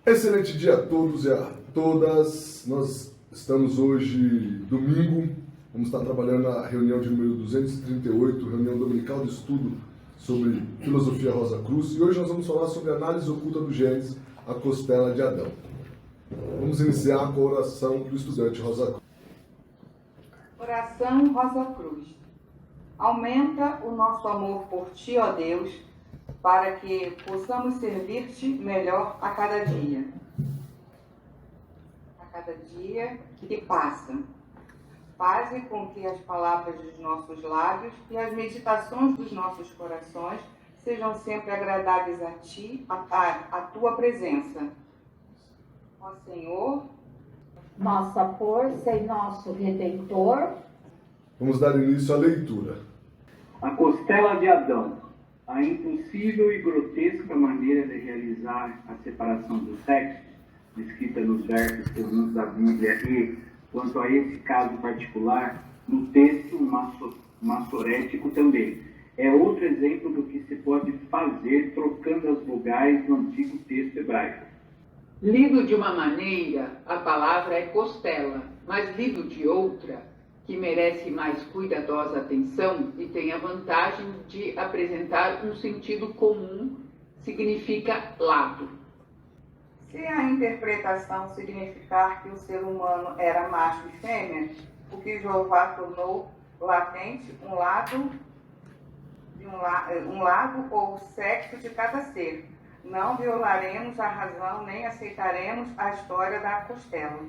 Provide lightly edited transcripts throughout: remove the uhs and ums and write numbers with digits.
Excelente dia a todos e a todas. Nós estamos hoje, domingo, vamos estar trabalhando na reunião de número 238, reunião dominical de estudo sobre filosofia Rosa Cruz. E hoje nós vamos falar sobre a análise oculta do Gênesis, a costela de Adão. Vamos iniciar com a oração do estudante Rosa Cruz. Oração Rosa Cruz. Aumenta o nosso amor por Ti, ó Deus, para que possamos servir-te melhor a cada dia. A cada dia que passa. Faze com que as palavras dos nossos lábios e as meditações dos nossos corações sejam sempre agradáveis a Ti, a Tua presença. Ó Senhor, nossa força e nosso Redentor. Vamos dar início à leitura. A costela de Adão, a impossível e grotesca maneira de realizar a separação dos sexos, descrita nos versos comuns da Bíblia e, quanto a esse caso particular, no texto massorético também. É outro exemplo do que se pode fazer trocando as vogais no antigo texto hebraico. Lido de uma maneira, a palavra é costela, mas lido de outra, que merece mais cuidadosa atenção e tem a vantagem de apresentar um sentido comum, significa lado. se a interpretação significar que o ser humano era macho e fêmea, o que Jeová tornou latente um lado ou sexo de cada ser, não violaremos a razão nem aceitaremos a história da costela.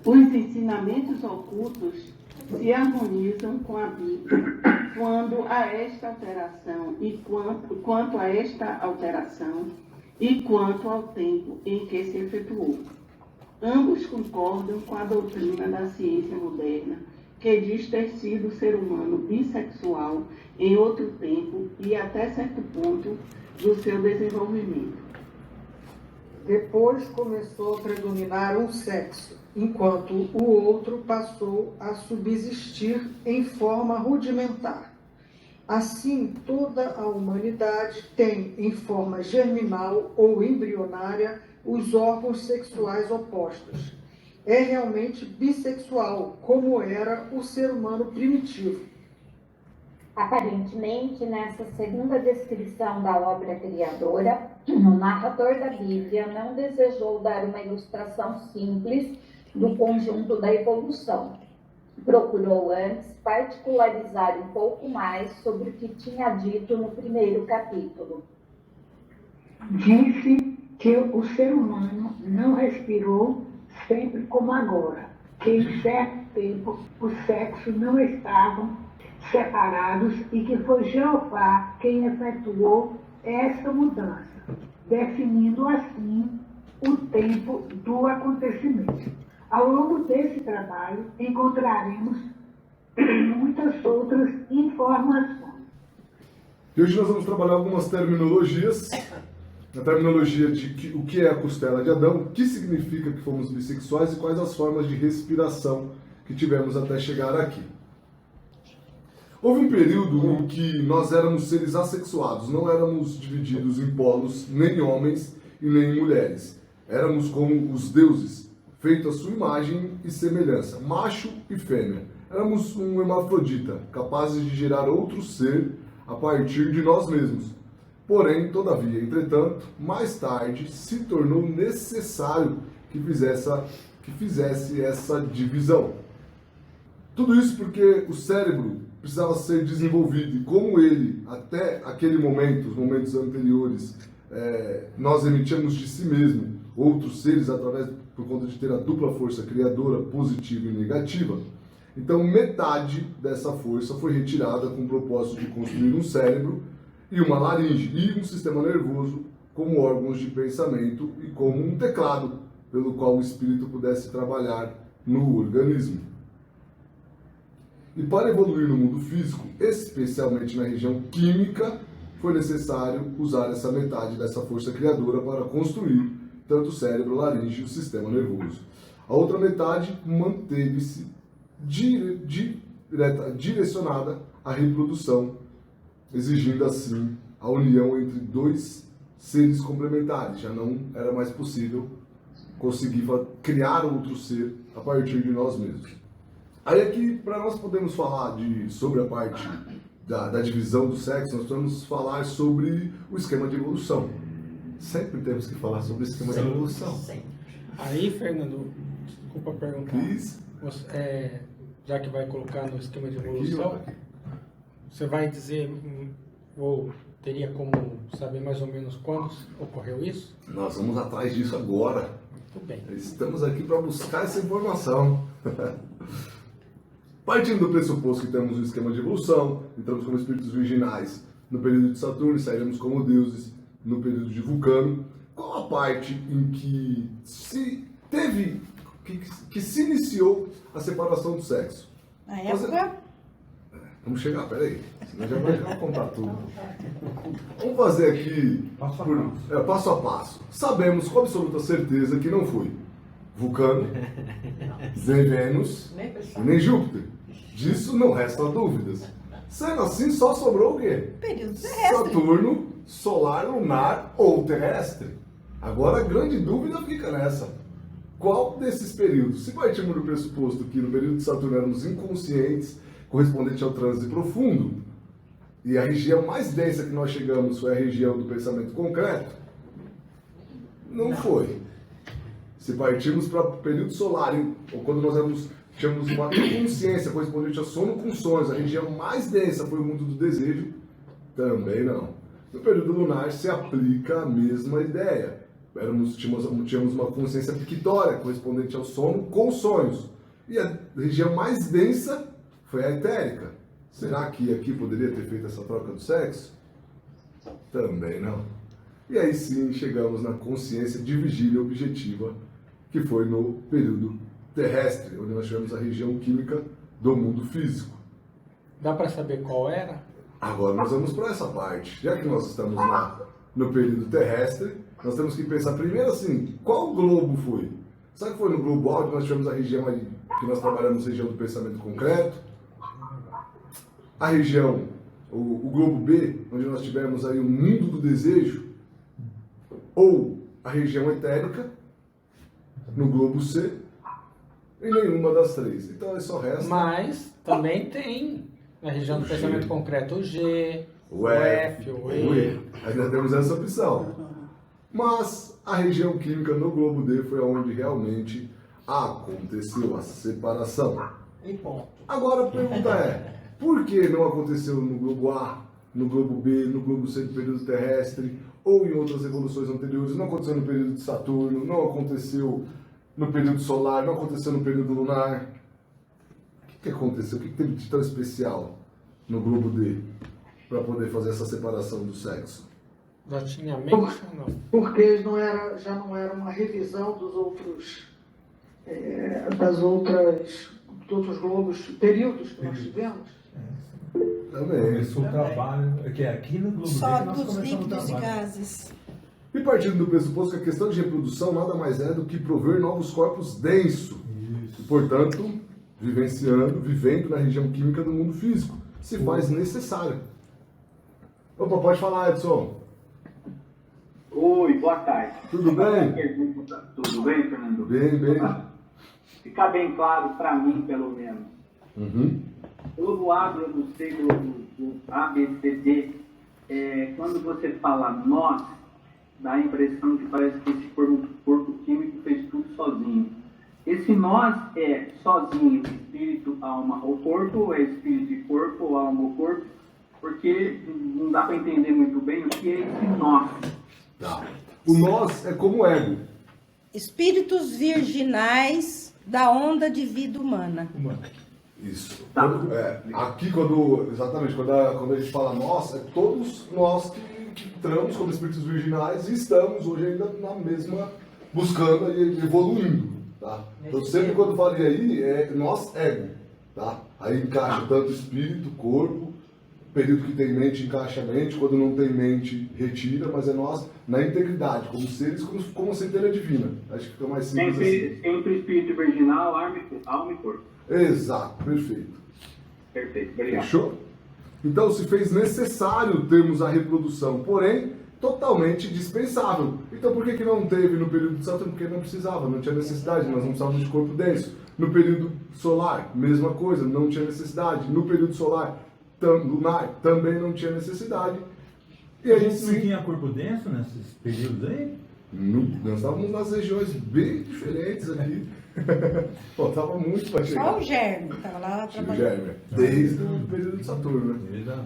Os ensinamentos ocultos se harmonizam com a Bíblia quanto a esta alteração e quanto ao tempo em que se efetuou. Ambos concordam com a doutrina da ciência moderna, que diz ter sido o ser humano bissexual em outro tempo e até certo ponto do seu desenvolvimento. Depois começou a predominar um sexo, enquanto o outro passou a subsistir em forma rudimentar. Assim, toda a humanidade tem, em forma germinal ou embrionária, os órgãos sexuais opostos. É realmente bissexual, como era o ser humano primitivo. Aparentemente, nessa segunda descrição da obra criadora, o narrador da Bíblia não desejou dar uma ilustração simples do conjunto da evolução. Procurou antes particularizar um pouco mais sobre o que tinha dito no primeiro capítulo. Disse que o ser humano não respirou sempre como agora, que em certo tempo os sexos não estavam separados e que foi Jeová quem efetuou essa mudança, definindo assim o tempo do acontecimento. Ao longo desse trabalho, encontraremos muitas outras informações. E hoje nós vamos trabalhar algumas terminologias. A terminologia de o que é a costela de Adão, o que significa que fomos bissexuais e quais as formas de respiração que tivemos até chegar aqui. Houve um período em que nós éramos seres assexuados, não éramos divididos em polos, nem homens e nem mulheres. Éramos como os deuses, feito à sua imagem e semelhança, macho e fêmea. Éramos um hermafrodita, capazes de gerar outro ser a partir de nós mesmos. Porém, todavia, entretanto, mais tarde se tornou necessário que fizesse essa divisão. Tudo isso porque o cérebro precisava ser desenvolvido e como ele, até aquele momento, os momentos anteriores, nós emitíamos de si mesmo outros seres por conta de ter a dupla força criadora, positiva e negativa. Então, metade dessa força foi retirada com o propósito de construir um cérebro e uma laringe e um sistema nervoso como órgãos de pensamento e como um teclado pelo qual o espírito pudesse trabalhar no organismo. E para evoluir no mundo físico, especialmente na região química, foi necessário usar essa metade dessa força criadora para construir tanto o cérebro, a laringe e o sistema nervoso. A outra metade manteve-se direcionada à reprodução, exigindo assim a união entre dois seres complementares, já não era mais possível conseguir criar outro ser a partir de nós mesmos. Aí aqui, para nós podermos falar sobre a parte da divisão do sexo, nós vamos falar sobre o esquema de evolução. Sempre temos que falar sobre o esquema de evolução. Aí, Fernando, desculpa perguntar. Isso. Já que vai colocar no esquema de evolução, você vai dizer, ou teria como saber mais ou menos quando ocorreu isso? Nós vamos atrás disso agora. Muito bem. Estamos aqui para buscar essa informação. Partindo do pressuposto que temos o esquema de evolução, entramos como espíritos virginais no período de Saturno e sairemos como deuses no período de Vulcano, qual a parte em que se iniciou a separação do sexo? Na época? Vamos chegar, peraí, senão já vai contar tudo. Vamos fazer aqui passo a passo. Sabemos com absoluta certeza que não foi Vulcano, nem Vênus, nem Júpiter. Disso não resta dúvidas. Sendo assim, só sobrou o quê? Período terrestre. Saturno, solar, lunar ou terrestre. Agora a grande dúvida fica nessa. Qual desses períodos? Se partirmos do pressuposto que no período de Saturno éramos inconscientes, correspondente ao trânsito profundo, e a região mais densa que nós chegamos foi a região do pensamento concreto, não foi. Se partirmos para o período solar, ou quando nós tínhamos uma consciência correspondente ao sono com sonhos, a região mais densa foi o mundo do desejo, também não. No período lunar se aplica a mesma ideia. Tínhamos uma consciência pictória correspondente ao sono com sonhos. E a região mais densa foi a etérica. Será que aqui poderia ter feito essa troca do sexo? Também não. E aí sim chegamos na consciência de vigília objetiva, que foi no período terrestre, onde nós tivemos a região química do mundo físico. Dá para saber qual era? Agora nós vamos para essa parte. Já que nós estamos no período terrestre, nós temos que pensar primeiro assim, qual globo foi? Sabe que foi no globo A, onde nós tivemos a região aí, que nós trabalhamos, a região do pensamento concreto? A região, o globo B, onde nós tivemos aí o mundo do desejo? Ou a região etérica, no globo C? E nenhuma das três. Então aí só resta... Mas também tem na região do pensamento concreto o G, o F, o E. Ainda temos essa opção. Mas a região química no globo D foi onde realmente aconteceu a separação. Agora a pergunta é, por que não aconteceu no globo A, no globo B, no globo C do período terrestre, ou em outras evoluções anteriores? Não aconteceu no período de Saturno, não aconteceu no período solar, não aconteceu no período lunar. O que aconteceu? O que teve de tão especial no globo D para poder fazer essa separação do sexo? Já tinha mente ou não? Porque já não era uma revisão dos outros globos, períodos que nós tivemos. Também. Começou o trabalho, que é aqui no Globo D Só que nós dos começamos o líquidos e trabalho. gases. E partindo do pressuposto que a questão de reprodução nada mais é do que prover novos corpos densos. E, portanto, vivendo na região química do mundo físico, se faz necessário. Opa, pode falar, Edson. Oi, boa tarde. Tudo bem? Tudo bem, Fernando? Bem, bem. Fica bem claro para mim, pelo menos. Globo A, globo C, globo A, B, C, D. Quando você fala nós, dá a impressão que parece que esse corpo químico fez tudo sozinho. Esse nós é sozinho, espírito, alma ou corpo, ou é espírito e corpo, ou alma ou corpo, porque não dá para entender muito bem o que é esse nós. Tá. O nós é como ego. Espíritos virginais da onda de vida humana. Isso. Aqui, exatamente, quando a gente fala nós, é todos nós que entramos como espíritos virginais e estamos hoje ainda na mesma, buscando e evoluindo. Tá? Então, sempre quando eu falei aí, é nós ego. Tá? Aí encaixa tanto espírito, corpo, período que tem mente encaixa a mente, quando não tem mente retira, mas é nós na integridade, como seres, como centelha divina. Acho que fica mais simples assim. Entre espírito virginal, alma e corpo. Exato, perfeito. Perfeito, obrigado. Fechou? Então se fez necessário termos a reprodução, porém, totalmente dispensável. Então por que não teve no período de Saturno? Porque não precisava, não tinha necessidade, nós não precisávamos de corpo denso. No período solar, mesma coisa, não tinha necessidade. No período solar, lunar, também não tinha necessidade. E A aí gente não sim, tinha corpo denso nesses períodos aí? nós estávamos nas regiões bem diferentes aqui. Faltava muito para chegar. Só o Germe estava lá Tio trabalhando. Germe, desde o período de Saturno, né?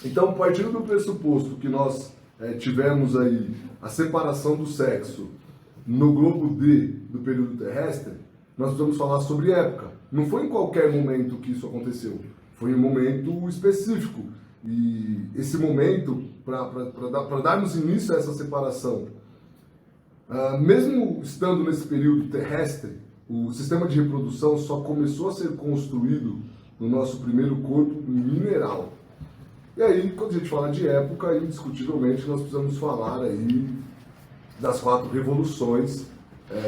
Então, partindo do pressuposto que nós tivemos aí a separação do sexo no globo D do período terrestre, nós precisamos falar sobre época. Não foi em qualquer momento que isso aconteceu, foi em um momento específico. E esse momento, para darmos início a essa separação, mesmo estando nesse período terrestre, o sistema de reprodução só começou a ser construído no nosso primeiro corpo mineral. E aí, quando a gente fala de época, indiscutivelmente nós precisamos falar aí das 4 revoluções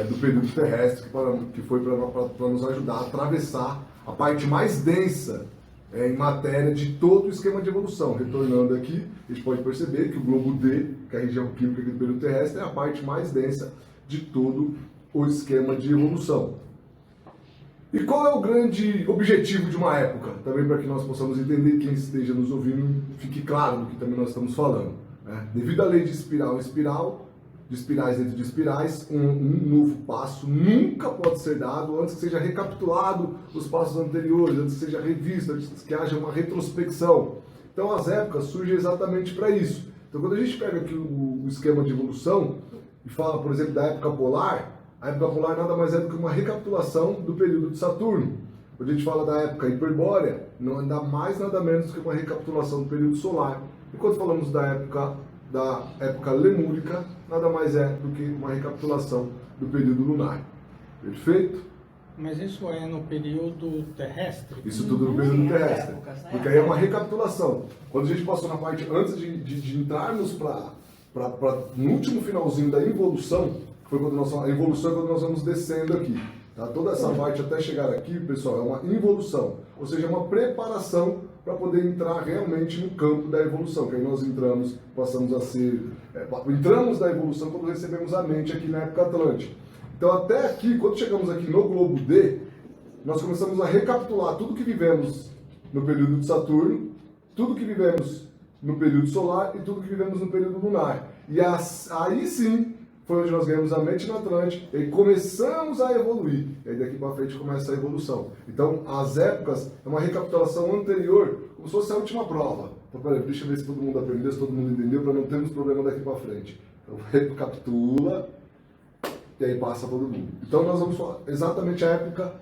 do período terrestre, que foi para nos ajudar a atravessar a parte mais densa em matéria de todo o esquema de evolução. Retornando aqui, a gente pode perceber que o globo D, que é a região química do período terrestre, é a parte mais densa de todo o esquema de evolução. E qual é o grande objetivo de uma época? Também para que nós possamos entender, quem esteja nos ouvindo, fique claro do que também nós estamos falando. Devido à lei de espiral em espiral, de espirais dentro de espirais, um novo passo nunca pode ser dado antes que seja recapitulado os passos anteriores, antes que seja revisto, antes que haja uma retrospecção. Então as épocas surgem exatamente para isso. Então quando a gente pega aqui o esquema de evolução e fala, por exemplo, da época polar, a época polar nada mais é do que uma recapitulação do período de Saturno. Quando a gente fala da época hiperbórea, não é nada menos do que uma recapitulação do período solar. E quando falamos da época lemúrica, nada mais é do que uma recapitulação do período lunar. Perfeito? Mas isso é no período terrestre? Isso tudo no período terrestre. Porque aí é uma recapitulação. Quando a gente passou na parte, antes de entrarmos no último finalzinho da evolução, foi quando a evolução é quando nós vamos descendo aqui. Tá? Toda essa parte até chegar aqui, pessoal, é uma involução. Ou seja, é uma preparação para poder entrar realmente no campo da evolução. Que aí nós entramos, passamos a ser... entramos na evolução quando recebemos a mente aqui na época Atlântica. Então até aqui, quando chegamos aqui no globo D, nós começamos a recapitular tudo que vivemos no período de Saturno, tudo que vivemos no período solar e tudo que vivemos no período lunar. E aí sim, foi onde nós ganhamos a mente na Atlântica e começamos a evoluir. E aí daqui para frente começa a evolução. Então, as épocas é uma recapitulação anterior, como se fosse a última prova. Então, peraí, deixa eu ver se todo mundo aprendeu, se todo mundo entendeu, para não termos problema daqui para frente. Então, recapitula e aí passa todo mundo. Então, nós vamos falar exatamente a época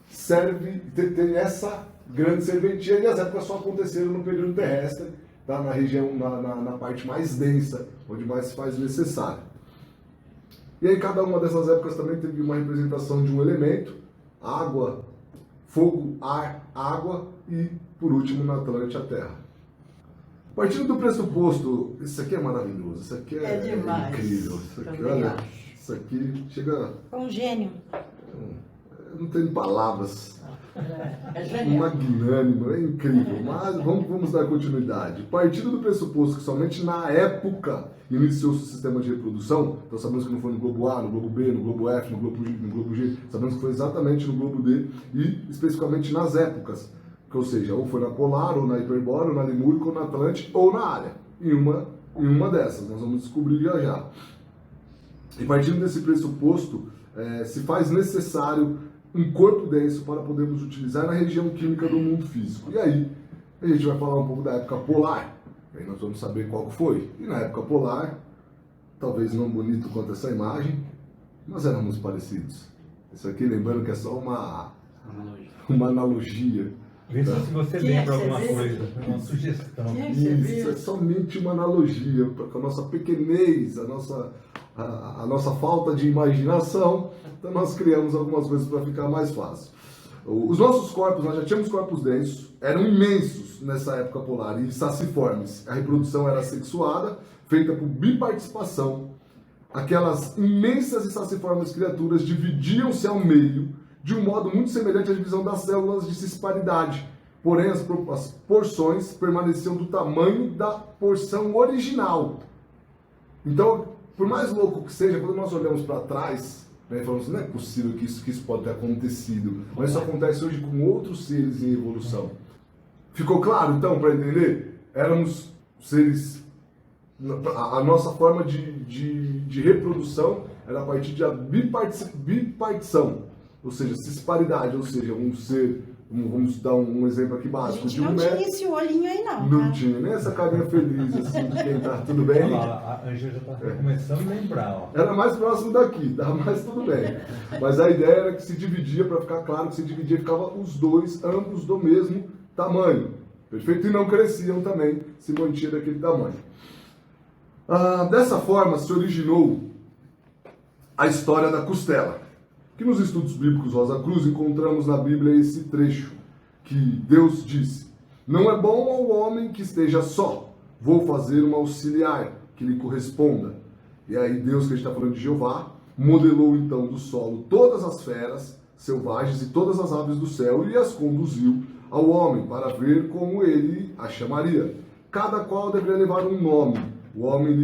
serve, tem essa grande serventia, e as épocas só aconteceram no período terrestre, tá? Na região, na parte mais densa, onde mais se faz necessário. E aí cada uma dessas épocas também teve uma representação de um elemento, água, fogo, ar, água e, por último, na Atlântida, a terra. Partindo do pressuposto, isso aqui é maravilhoso, isso aqui é demais. Incrível, isso aqui, olha, isso aqui chega... É um gênio. Eu não tenho palavras. É genial. Magnânimo, é incrível, mas vamos dar continuidade. Partindo do pressuposto que somente na época iniciou-se o sistema de reprodução, então sabemos que não foi no globo A, no globo B, no globo F, no globo G, sabemos que foi exatamente no globo D e especificamente nas épocas, ou seja, ou foi na polar, ou na hiperbórea, ou na lemúrica, ou na atlântica, ou na área, em uma dessas, nós vamos descobrir já já. E partindo desse pressuposto, se faz necessário um corpo denso para podermos utilizar na região química do mundo físico. E aí, a gente vai falar um pouco da época polar. Aí nós vamos saber qual foi. E na época polar, talvez não bonito quanto essa imagem, nós éramos parecidos. Isso aqui, lembrando que é só uma analogia. Vê se você lembra alguma coisa, uma sugestão. Isso é somente uma analogia, com a nossa pequenez, a nossa falta de imaginação, então nós criamos algumas coisas para ficar mais fácil. Os nossos corpos, nós já tínhamos corpos densos, eram imensos nessa época polar e saciformes. A reprodução era sexuada, feita por biparticipação. Aquelas imensas e saciformes criaturas dividiam-se ao meio de um modo muito semelhante à divisão das células de cisparidade. Porém, as porções permaneciam do tamanho da porção original. Então, por mais louco que seja, quando nós olhamos para trás, né, falamos assim, não é possível que isso pode ter acontecido, mas isso acontece hoje com outros seres em evolução. Ficou claro, então, para entender? Éramos seres... A nossa forma de reprodução era a partir de bipartição, ou seja, cisparidade, ou seja, um ser... Vamos dar um exemplo aqui A básico. gente não tinha esse olhinho aí, não. Não Tá? tinha nem essa carinha feliz, assim, de quem tá tudo bem. Olha lá, a Ângela já está começando a lembrar. Ó. Era mais próximo daqui, tá? Mas tudo bem. Mas a ideia era que se dividia, para ficar claro que se dividia, ficava os dois, ambos do mesmo tamanho. Perfeito? E não cresciam também, se mantinha daquele tamanho. Dessa forma se originou a história da costela. Que nos estudos bíblicos Rosa Cruz encontramos na Bíblia esse trecho que Deus disse: não é bom ao homem que esteja só, vou fazer uma auxiliar que lhe corresponda. E aí Deus, que a gente está falando de Jeová, modelou então do solo todas as feras selvagens e todas as aves do céu e as conduziu ao homem para ver como ele a chamaria. Cada qual deveria levar um nome, que o homem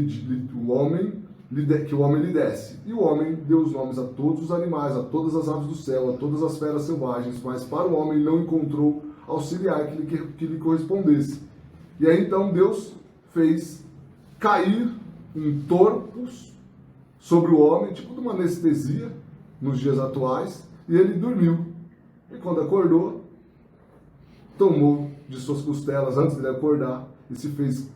lhe desse. E o homem deu os nomes a todos os animais, a todas as aves do céu, a todas as feras selvagens, mas para o homem não encontrou auxiliar que lhe correspondesse. E aí então Deus fez cair um torpus sobre o homem, tipo de uma anestesia, nos dias atuais, e ele dormiu. E quando acordou, tomou de suas costelas, antes de acordar, e se fez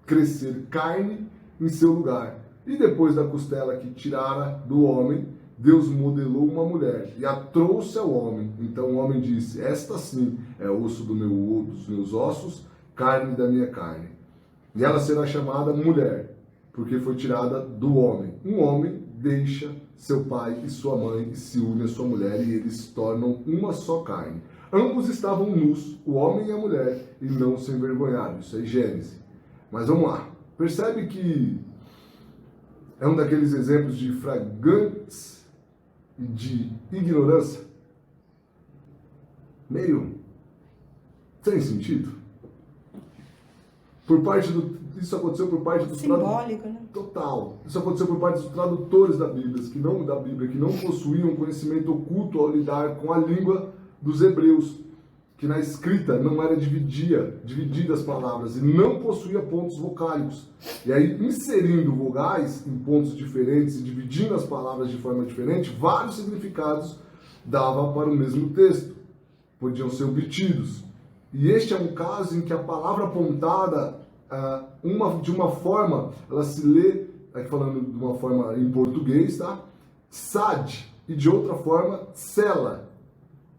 crescer carne em seu lugar. E depois da costela que tirara do homem, Deus modelou uma mulher e a trouxe ao homem. Então o homem disse: esta sim é osso dos meus ossos, carne da minha carne. E ela será chamada mulher, porque foi tirada do homem. Um homem deixa seu pai e sua mãe e se une à sua mulher, e eles tornam uma só carne. Ambos estavam nus, o homem e a mulher, e não se envergonharam. Isso é Gênesis. Mas vamos lá. Percebe que é um daqueles exemplos de flagrantes de ignorância? Meio sem sentido. Isso aconteceu por parte dos Simbólico, né? Total. Isso aconteceu por parte dos tradutores da Bíblia, que não possuíam conhecimento oculto ao lidar com a língua dos hebreus, que na escrita não era dividida as palavras e não possuía pontos vocálicos. E aí, inserindo vogais em pontos diferentes e dividindo as palavras de forma diferente, vários significados davam para o mesmo texto, podiam ser obtidos. E este é um caso em que a palavra apontada, de uma forma, ela se lê, aqui falando de uma forma em português, tá? Sad, e de outra forma, Sela.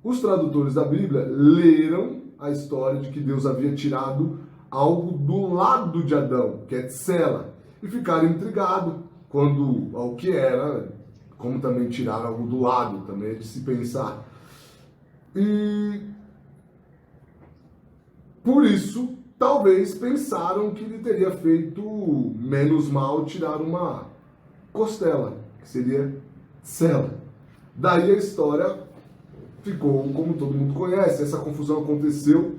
Os tradutores da Bíblia leram a história de que Deus havia tirado algo do lado de Adão, que é Tsela, e ficaram intrigados quando ao que era, como também tirar algo do lado, também é de se pensar. E por isso, talvez pensaram que lhe teria feito menos mal tirar uma costela, que seria Tsela. Daí a história ficou como todo mundo conhece. Essa confusão aconteceu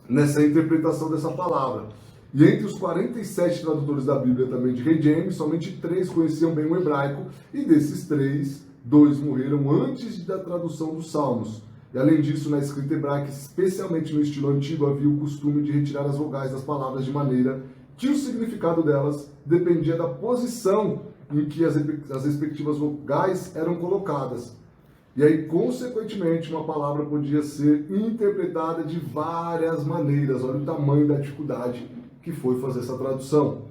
nessa interpretação dessa palavra. E entre os 47 tradutores da Bíblia também de Rei James, somente 3 conheciam bem o hebraico, e desses 3, 2 morreram antes da tradução dos Salmos. E além disso, na escrita hebraica, especialmente no estilo antigo, havia o costume de retirar as vogais das palavras de maneira que o significado delas dependia da posição em que as respectivas vogais eram colocadas. E aí, consequentemente, uma palavra podia ser interpretada de várias maneiras. Olha o tamanho da dificuldade que foi fazer essa tradução.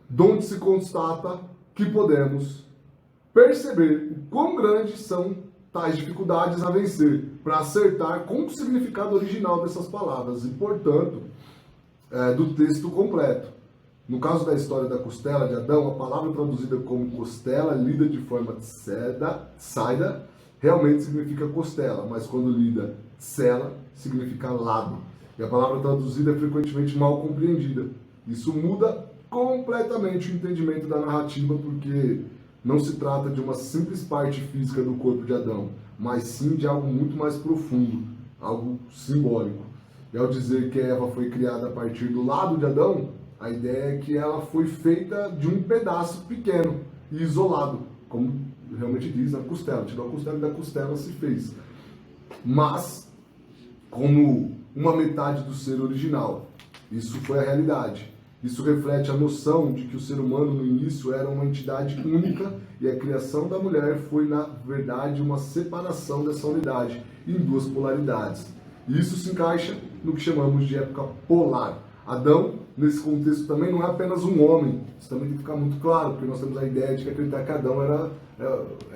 Donde se constata que podemos perceber o quão grandes são tais dificuldades a vencer para acertar com o significado original dessas palavras e, portanto, do texto completo. No caso da história da costela de Adão, a palavra traduzida como costela, lida de forma saida, realmente significa costela, mas quando lida sela, significa lado. E a palavra traduzida é frequentemente mal compreendida. Isso muda completamente o entendimento da narrativa, porque não se trata de uma simples parte física do corpo de Adão, mas sim de algo muito mais profundo, algo simbólico. E ao dizer que Eva foi criada a partir do lado de Adão, A ideia é que ela foi feita de um pedaço pequeno e isolado, como realmente diz na costela. Tirou a costela e da costela se fez. Mas, como uma metade do ser original, isso foi a realidade. Isso reflete a noção de que o ser humano no início era uma entidade única e a criação da mulher foi, na verdade, uma separação dessa unidade em duas polaridades. E isso se encaixa no que chamamos de época polar. Adão, nesse contexto, também não é apenas um homem. Isso também tem que ficar muito claro, porque nós temos a ideia de que acreditar que Adão era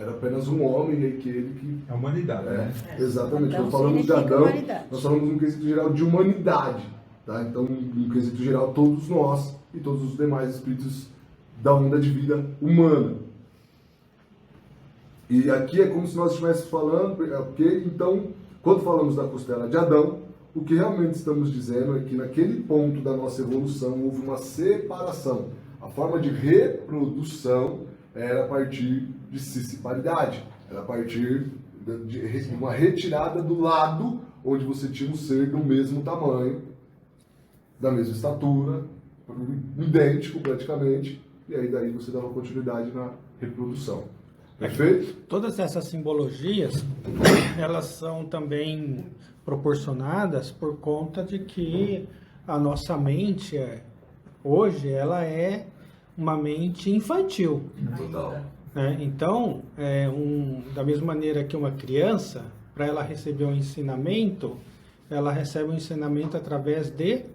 apenas um homem e que ele que... É a humanidade, né? Exatamente. Adão Quando falamos de significa Adão, humanidade. nós falamos num quesito geral de humanidade. Tá? Então, no quesito geral, todos nós e todos os demais espíritos da onda de vida humana. E aqui é como se nós estivéssemos falando, ok? Então, quando falamos da costela de Adão, o que realmente estamos dizendo é que naquele ponto da nossa evolução houve uma separação. A forma de reprodução era a partir de cisparidade, era a partir de uma retirada do lado onde você tinha um ser do mesmo tamanho, da mesma estatura, idêntico praticamente, e aí daí você dava continuidade na reprodução. Perfeito? Todas essas simbologias, elas são também proporcionadas por conta de que a nossa mente, hoje, ela é uma mente infantil. Total. Né? Então, da mesma maneira que uma criança, para ela receber um ensinamento, ela recebe um ensinamento através de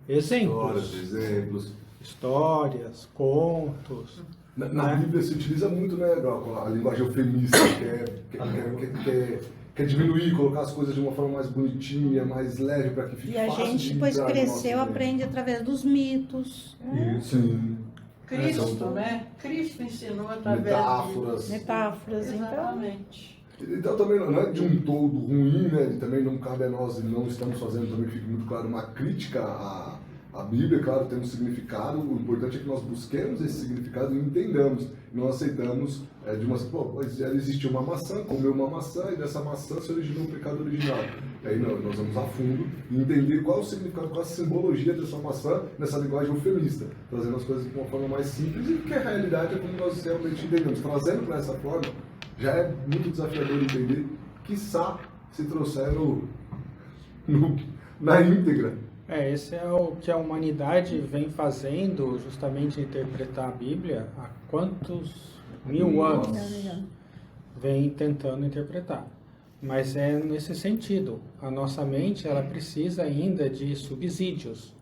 exemplos. Histórias, contos. Na Bíblia se utiliza muito, né, a linguagem eufemista, que é diminuir, colocar as coisas de uma forma mais bonitinha, mais leve, para que fique E a fácil gente, de depois entrar no cresceu, nosso aprende através dos mitos. Sim. Cristo, né? Cristo ensinou através Metáforas. Metáforas, então. Exatamente. Então também não é de um todo ruim, né? E também não cabe a nós, e não estamos fazendo também, fique muito claro, uma crítica à Bíblia, claro, tem um significado, o importante é que nós busquemos esse significado e entendamos, não aceitamos de uma, já existiu uma maçã, comeu uma maçã e dessa maçã se originou um pecado original. E aí nós vamos a fundo e entender qual é o significado, qual é a simbologia dessa maçã nessa linguagem eufemista, trazendo as coisas de uma forma mais simples e que a realidade é como nós realmente entendemos. Trazendo para essa forma, já é muito desafiador entender, quiçá se trouxer na íntegra. Esse é o que a humanidade vem fazendo, justamente interpretar a Bíblia há quantos mil anos vem tentando interpretar. Mas é nesse sentido, a nossa mente ela precisa ainda de subsídios,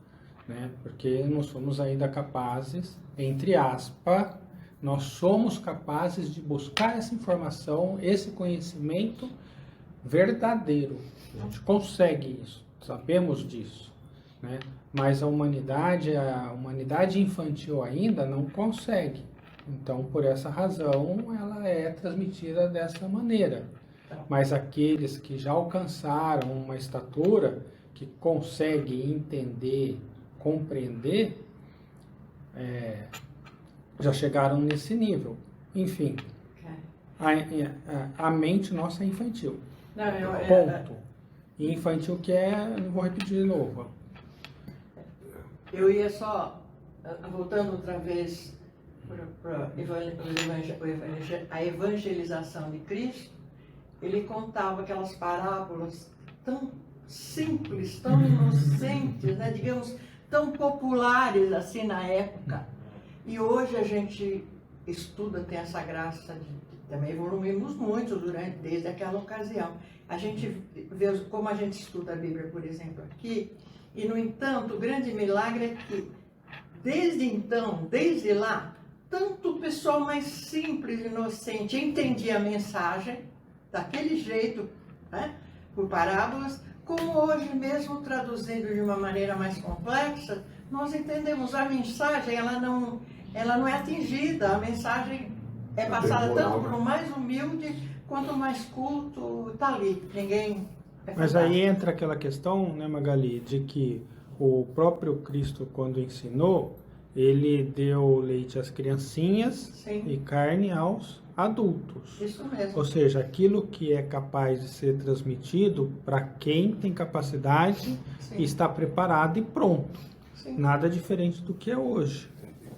né? Porque não somos ainda capazes, entre aspas, nós somos capazes de buscar essa informação, esse conhecimento verdadeiro. A gente consegue isso, sabemos disso. Né? Mas a humanidade infantil ainda não consegue. Então, por essa razão, ela é transmitida dessa maneira. Mas aqueles que já alcançaram uma estatura, que conseguem entender, compreender, já chegaram nesse nível. Enfim, a mente nossa é infantil. Ponto. E infantil que não vou repetir de novo. Eu ia só, voltando outra vez para a evangelização de Cristo, ele contava aquelas parábolas tão simples, tão inocentes, né? Digamos, tão populares assim na época. E hoje a gente estuda, tem essa graça também evoluímos muito desde aquela ocasião. A gente vê como a gente estuda a Bíblia, por exemplo, aqui. E, no entanto, o grande milagre é que, desde lá, tanto o pessoal mais simples e inocente entendia a mensagem, daquele jeito, né, por parábolas, como hoje mesmo, traduzindo de uma maneira mais complexa, nós entendemos a mensagem, ela não é atingida, a mensagem é passada tanto para o mais humilde quanto o mais culto, está ali, ninguém... Mas aí entra aquela questão, né, Magali, de que o próprio Cristo, quando ensinou, ele deu leite às criancinhas Sim. e carne aos adultos. Isso mesmo. Ou seja, aquilo que é capaz de ser transmitido para quem tem capacidade Sim. e está preparado e pronto. nada diferente do que é hoje.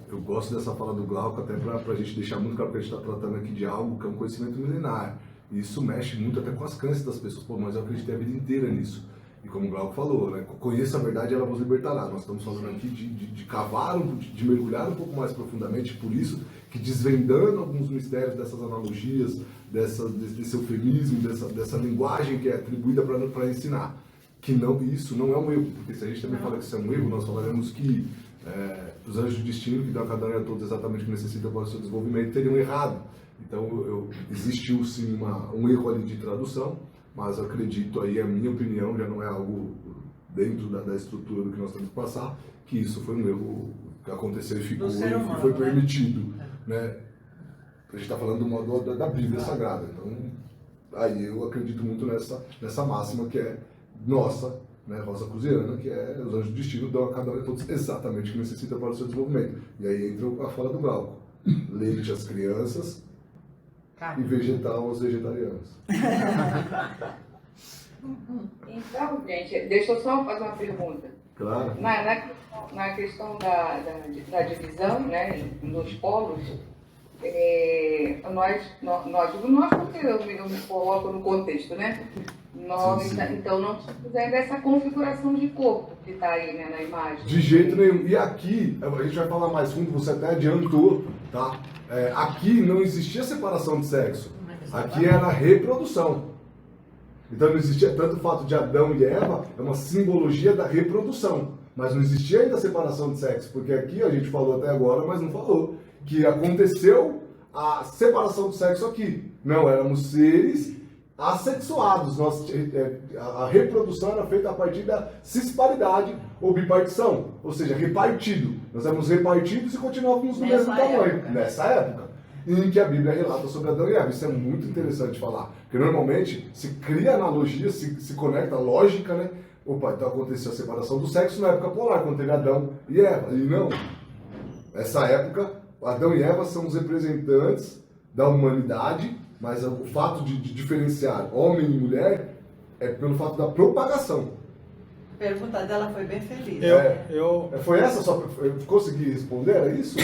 Eu gosto dessa fala do Glauco até para a gente deixar muito claro que a gente está tratando aqui de algo que é um conhecimento milenar. E isso mexe muito até com as crenças das pessoas. Pô, mas eu acreditei a vida inteira nisso. E como o Glauco falou, né? Conheça a verdade e ela vos libertará. Nós estamos falando aqui de cavar, de mergulhar um pouco mais profundamente, por isso que desvendando alguns mistérios dessas analogias, desse eufemismo, dessa linguagem que é atribuída para ensinar. Que não, isso não é um erro, porque se a gente também fala que isso é um erro, nós falaremos que os anjos do destino, que dão a cada um e a todos exatamente o que necessitam para o seu desenvolvimento, teriam errado. Então, existiu sim um erro ali de tradução, mas eu acredito, aí a minha opinião, já não é algo dentro da estrutura do que nós temos que passar, que isso foi um erro que aconteceu e ficou, e foi permitido. Né? A gente está falando do modo da Bíblia Sagrada, então aí eu acredito muito nessa máxima que é nossa, né, Rosa Cruziana, que é os anjos do destino dão a cada um de todos exatamente o que necessita para o seu desenvolvimento. E aí entra a fala do Glauco: leite às crianças e vegetal aos vegetarianos. Então, gente, deixa eu só fazer uma pergunta. Claro. Na questão da divisão, né, nos polos, nós porque eu me coloco no contexto, né? Nós, então, não estamos ainda essa configuração de corpo que está aí, né, na imagem. De jeito nenhum. E aqui, a gente vai falar mais fundo, você até adiantou, tá? Aqui não existia separação de sexo. Aqui era reprodução. Então não existia tanto o fato de Adão e Eva, é uma simbologia da reprodução. Mas não existia ainda a separação de sexo, porque aqui a gente falou até agora, mas não falou, que aconteceu a separação do sexo aqui. Não, éramos seres assexuados. A reprodução era feita a partir da cisparidade ou bipartição, ou seja, repartido. Nós éramos repartidos e continuávamos no mesmo tamanho. Nessa época, em que a Bíblia relata sobre Adão e Eva. Isso é muito interessante falar, porque normalmente se cria analogia, se conecta a lógica, né? Opa, então aconteceu a separação do sexo na época polar, quando teve Adão e Eva. E não. Nessa época, Adão e Eva são os representantes da humanidade, mas o fato de diferenciar homem e mulher é pelo fato da propagação. A pergunta dela foi bem feliz. Foi essa só? Eu consegui responder? Era isso?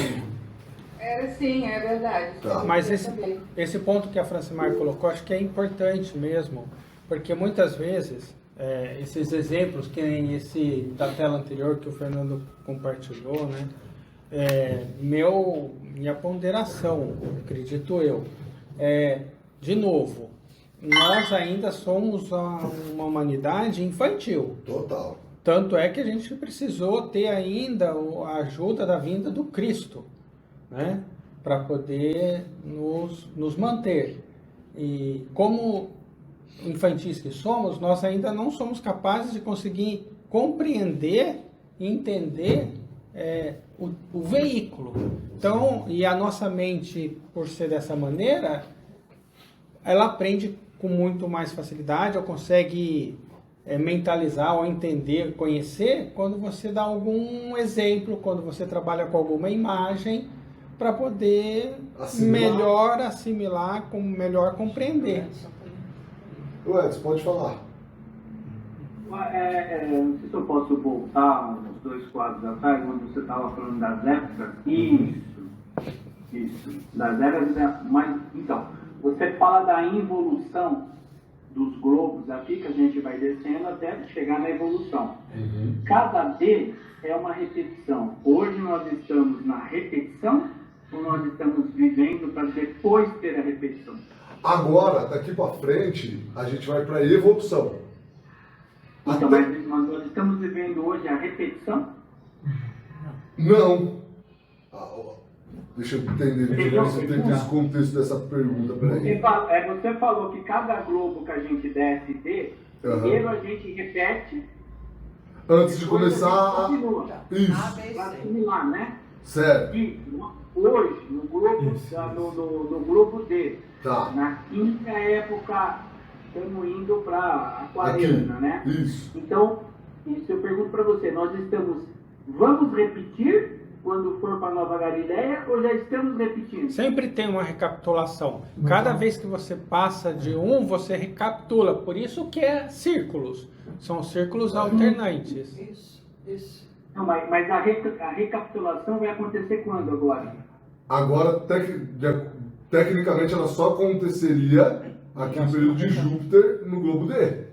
Sim, é verdade. Tá. Mas esse ponto que a Francimar colocou, acho que é importante mesmo, porque muitas vezes esses exemplos, que nem esse da tela anterior que o Fernando compartilhou, né? Minha ponderação, acredito eu, de novo, nós ainda somos uma humanidade infantil. Total. Tanto é que a gente precisou ter ainda a ajuda da vinda do Cristo, né, para poder nos manter. E como infantis que somos, nós ainda não somos capazes de conseguir compreender e entender o veículo. Então, e a nossa mente, por ser dessa maneira, ela aprende com muito mais facilidade, ou consegue mentalizar, ou entender, conhecer, quando você dá algum exemplo, quando você trabalha com alguma imagem, para poder melhor assimilar, melhor compreender. Edson, pode falar. Não sei se eu posso voltar uns 2 quadros atrás, onde você estava falando das épocas. Isso. Das épocas, mas, então, você fala da involução dos globos aqui, que a gente vai descendo até chegar na evolução. Cada D é uma repetição. Hoje nós estamos na repetição, ou nós estamos vivendo para depois ter a repetição? Agora, daqui para frente, a gente vai para a evolução. Então, mas nós estamos vivendo hoje a repetição? Não. Deixa eu entender esse contexto dessa pergunta. Você falou que cada globo que a gente desce primeiro a gente repete. Antes de começar Isso. Para assimilar, né? Certo. E hoje, no globo D, na quinta época, estamos indo para Aquariana, né? Isso. Então, isso eu pergunto para você, vamos repetir quando for para Nova Galileia, ou já estamos repetindo? Sempre tem uma recapitulação. Cada vez que você passa de você recapitula. Por isso que é círculos. São círculos alternantes. Isso. Não, mas a recapitulação vai acontecer quando agora? Agora, tecnicamente, ela só aconteceria aqui no período de Júpiter no globo D.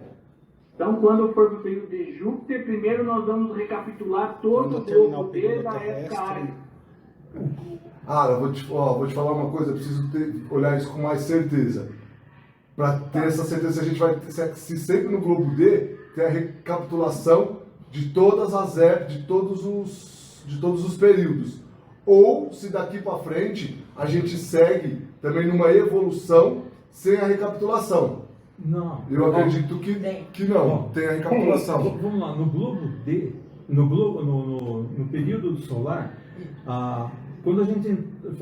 Então, quando for para o período de Júpiter, primeiro nós vamos recapitular todo o globo D da época área. Eu vou te falar uma coisa, eu preciso olhar isso com mais certeza. Para ter essa certeza, a gente vai se sempre no globo D ter a recapitulação de todas as épocas, de todos os períodos. Ou se daqui para frente a gente segue também numa evolução sem a recapitulação. Não. Eu acredito que não, tem a recapitulação. Vamos lá, no globo D, no período solar, quando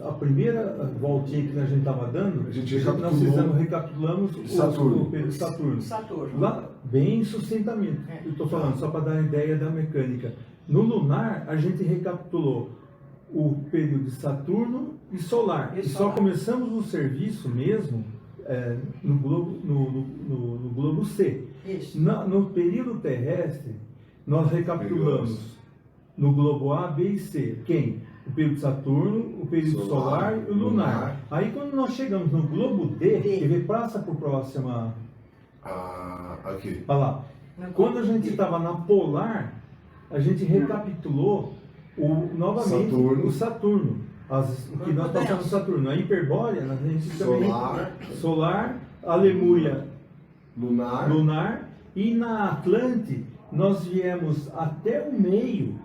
a primeira voltinha que a gente estava dando, nós recapitulamos o período de Saturno. Lá, bem sucintamente, eu estou falando, só para dar a ideia da mecânica. No lunar, a gente recapitulou o período de Saturno e solar. E só começamos o serviço mesmo no globo C. No período terrestre, nós recapitulamos no globo A, B e C. Quem? O período de Saturno, o período solar e o lunar. Aí quando nós chegamos no globo D, que passa para o próximo. Aqui. Olha lá. Quando a gente estava na polar, a gente recapitulou novamente o Saturno. O que nós passamos no Saturno. Na Hiperbórea, a gente também. Solar, a Lemúria lunar. E na Atlante, nós viemos até o meio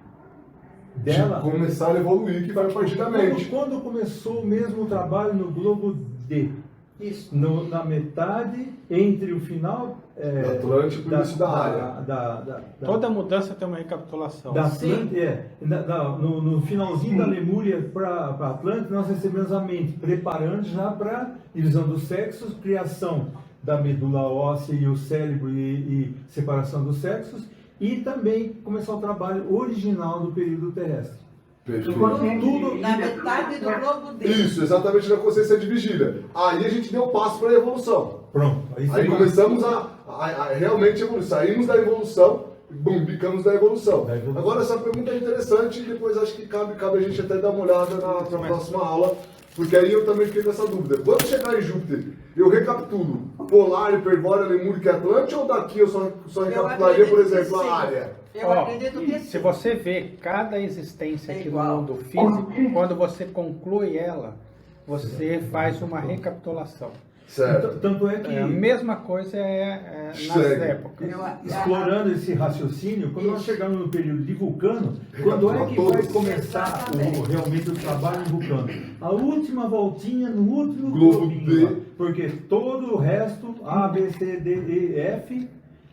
dela. De começar a evoluir, que vai a partir da mente. Quando começou mesmo o trabalho no globo D. Isso. Na metade, entre o final da Atlântico e o início da área. Toda mudança tem uma recapitulação. No finalzinho da Lemúria para Atlântico, nós recebemos a mente, preparando já para divisão dos sexos, criação da medula óssea e o cérebro e separação dos sexos, e também começar o trabalho original do período terrestre. Perfeito. Tudo na metade do globo D. Isso, exatamente na consciência de vigília. Aí a gente deu passo para a evolução. Pronto. Aí começamos a realmente evoluir. Saímos da evolução, bicamos da evolução. Agora essa pergunta é interessante e depois acho que cabe a gente até dar uma olhada na próxima aula, porque aí eu também fiquei com essa dúvida. Quando chegar em Júpiter, eu recapitulo Polar, Hiperbórea, Lemúrica e Atlântica, ou daqui eu só recapitularia, por exemplo, a área? Se você vê cada existência aqui no mundo físico, quando você conclui ela, você faz uma recapitulação. Certo. Tanto é que a mesma coisa nas épocas. Explorando esse raciocínio, quando nós chegamos no período de Vulcano, quando é que vai começar realmente o trabalho de Vulcano? A última voltinha no último globo D, porque todo o resto, A, B, C, D, E, F,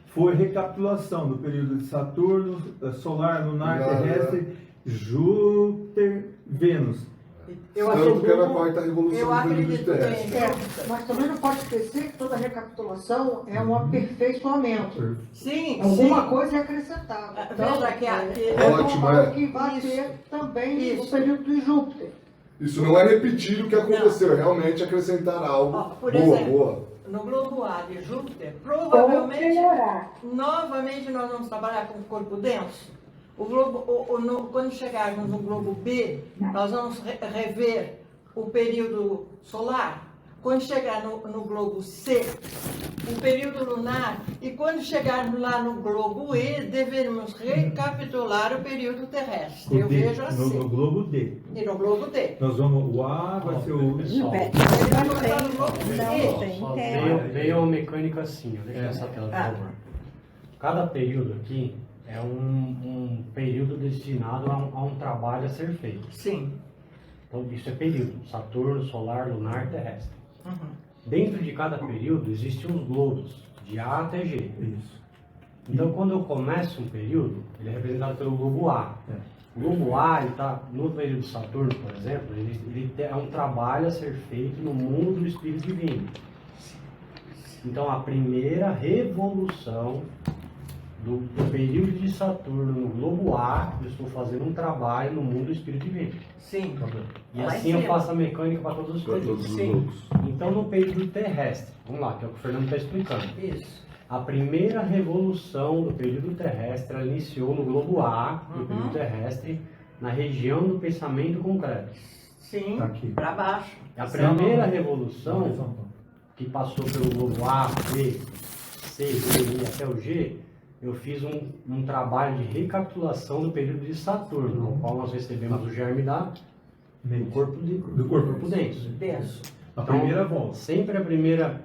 foi recapitulação do período de Saturno, solar, lunar, terrestre, Júpiter, Vênus. Eu acredito que era a quarta revolução do período terrestre. Mas também não pode esquecer que toda recapitulação é um aperfeiçoamento. Sim, Alguma coisa é acrescentada. Então, ótimo, que vai ter também no período de Júpiter. Isso não é repetir o que aconteceu, é realmente acrescentar algo. Por exemplo, no globo A de Júpiter, provavelmente, novamente nós vamos trabalhar com o corpo denso. Quando chegarmos no globo B, nós vamos rever o período solar. Quando chegar no globo C, o período lunar. E quando chegarmos lá no globo E, devemos recapitular o período terrestre. Eu vejo assim. No globo D. E no globo D. Nós vamos, o A vai ser o Sol. Ele vai botar no globo C. Veio uma mecânica assim, deixa essa tela, por favor. Cada período aqui é um período destinado a um trabalho a ser feito. Sim. Então, isso é período: Saturno, solar, lunar, terrestre. Dentro de cada período existem uns globos, de A até G. Isso. Então, quando eu começo um período, ele é representado pelo globo A. O globo A, ele está no período de Saturno, por exemplo, ele é um trabalho a ser feito no mundo do Espírito Divino. Então, a primeira revolução do período de Saturno no globo A, eu estou fazendo um trabalho no mundo do Espírito Divino. Sim. E assim eu faço a mecânica para todos os períodos. Sim. Então, no período terrestre, vamos lá, que é o que o Fernando está explicando. Isso. A primeira revolução do período terrestre ela iniciou no globo A do período terrestre, na região do pensamento concreto. Sim, Tá aqui. para baixo. A primeira revolução, que passou pelo globo A, B, C, D e até o G, eu fiz um trabalho de recapitulação do período de Saturno, no qual nós recebemos o germe do corpo denso. A primeira volta. Sempre a primeira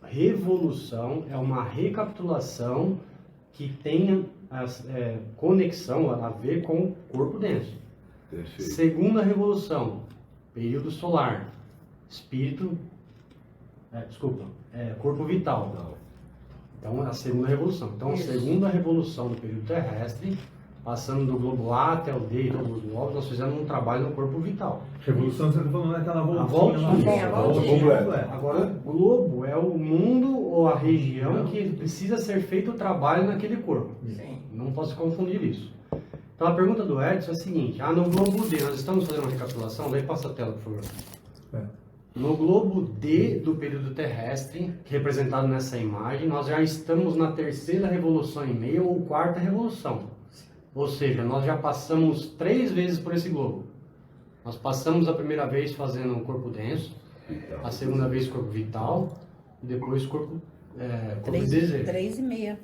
revolução é uma recapitulação que tenha conexão, a ver com o corpo denso. Perfeito. Segunda revolução, período solar, corpo vital. Então, a segunda revolução. Então, a segunda revolução do período terrestre, passando do globo A até o D e todos os globos, nós fizemos um trabalho no corpo vital. Revolução, você está falando daquela A voltinha. voltinha. Agora, o globo é o mundo ou a região que precisa ser feito o trabalho naquele corpo. Sim. Não posso confundir isso. Então, a pergunta do Edson é a seguinte. No globo D, nós estamos fazendo uma recapitulação, daí passa a tela, por favor. No globo D do período terrestre, representado nessa imagem, nós já estamos na terceira revolução e meia ou quarta revolução. Ou seja, nós já passamos 3 vezes por esse globo. Nós passamos a primeira vez fazendo um corpo denso, a segunda vez corpo vital, e depois corpo de desejo. 3,5.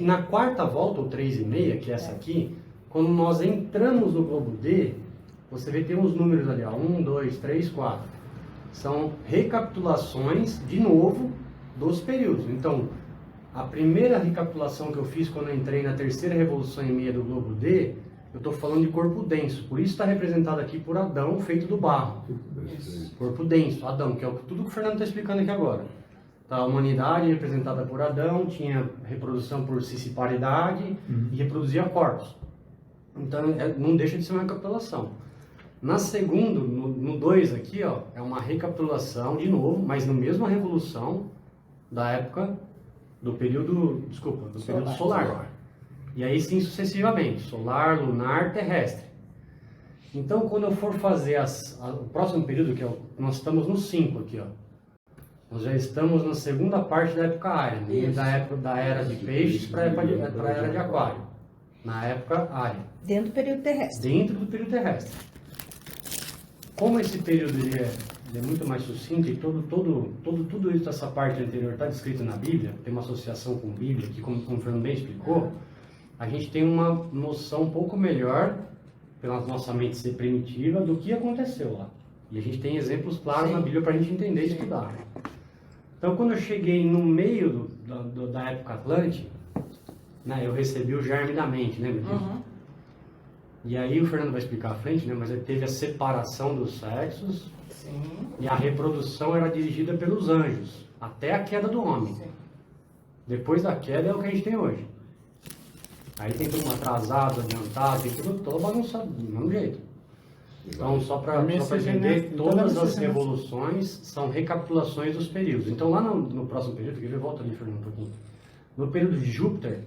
Na quarta volta, ou 3,5, que é essa aqui, quando nós entramos no globo D, você vê que tem uns números ali, 1, 2, 3, 4. São recapitulações, de novo, dos períodos. Então, a primeira recapitulação que eu fiz quando eu entrei na terceira revolução e meia do globo D, eu estou falando de corpo denso. Por isso está representado aqui por Adão, feito do barro. Corpo denso, Adão, que é tudo que o Fernando está explicando aqui agora. Tá, a humanidade representada por Adão, tinha reprodução por cissiparidade e reproduzia corpos. Então, não deixa de ser uma recapitulação. Na segunda, no 2 aqui, é uma recapitulação, de novo, mas na mesma revolução da época do período, período solar. E aí sim sucessivamente, solar, lunar, terrestre. Então, quando eu for fazer o próximo período, que nós estamos no 5 aqui, nós já estamos na segunda parte da época área, da era de peixes para a era de aquário, na época área. Dentro do período terrestre. Dentro do período terrestre. Como esse período ele é muito mais sucinto e tudo isso, essa parte anterior está descrito na Bíblia, tem uma associação com a Bíblia, que como o Fernando bem explicou, a gente tem uma noção um pouco melhor, pela nossa mente ser primitiva, do que aconteceu lá. E a gente tem exemplos claros na Bíblia para a gente entender e estudar. Então, quando eu cheguei no meio da época Atlântica, eu recebi o germe da mente, lembra disso? E aí o Fernando vai explicar à frente, mas ele teve a separação dos sexos. Sim. E a reprodução era dirigida pelos anjos, até a queda do homem. Sim. Depois da queda é o que a gente tem hoje. Aí tem tudo atrasado, adiantado, tem tudo todo bagunçado, do mesmo jeito. Então, só para entender, todas as revoluções são recapitulações dos períodos. Então, lá no próximo período, que eu volto ali, Fernando, um pouquinho. No período de Júpiter,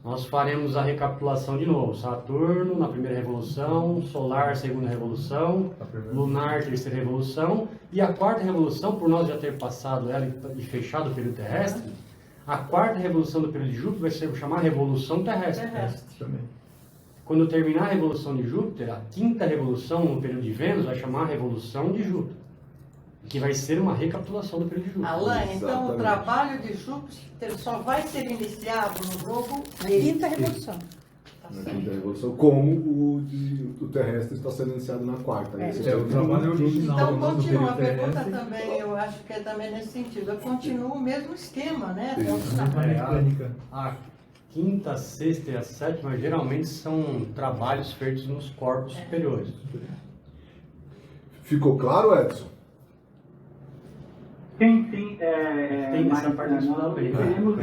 nós faremos a recapitulação de novo. Saturno, na primeira revolução, solar, segunda revolução, lunar, terceira revolução. E a quarta revolução, por nós já ter passado ela e fechado o período terrestre, a quarta revolução do período de Júpiter vai ser chamada Revolução Terrestre. Quando terminar a revolução de Júpiter, a quinta revolução no período de Vênus vai chamar Revolução de Júpiter, que vai ser uma recapitulação do período de Júpiter. Alain, então o trabalho de Júpiter só vai ser iniciado no globo na quinta revolução. Na quinta revolução, como o terrestre está sendo iniciado na quarta. O trabalho original. Então continua, a pergunta também, eu acho que é também nesse sentido. Continua o mesmo esquema, né? A quinta, sexta e a sétima geralmente são trabalhos feitos nos corpos superiores. Ficou claro, Edson? Sim. Tem essa parte nós teremos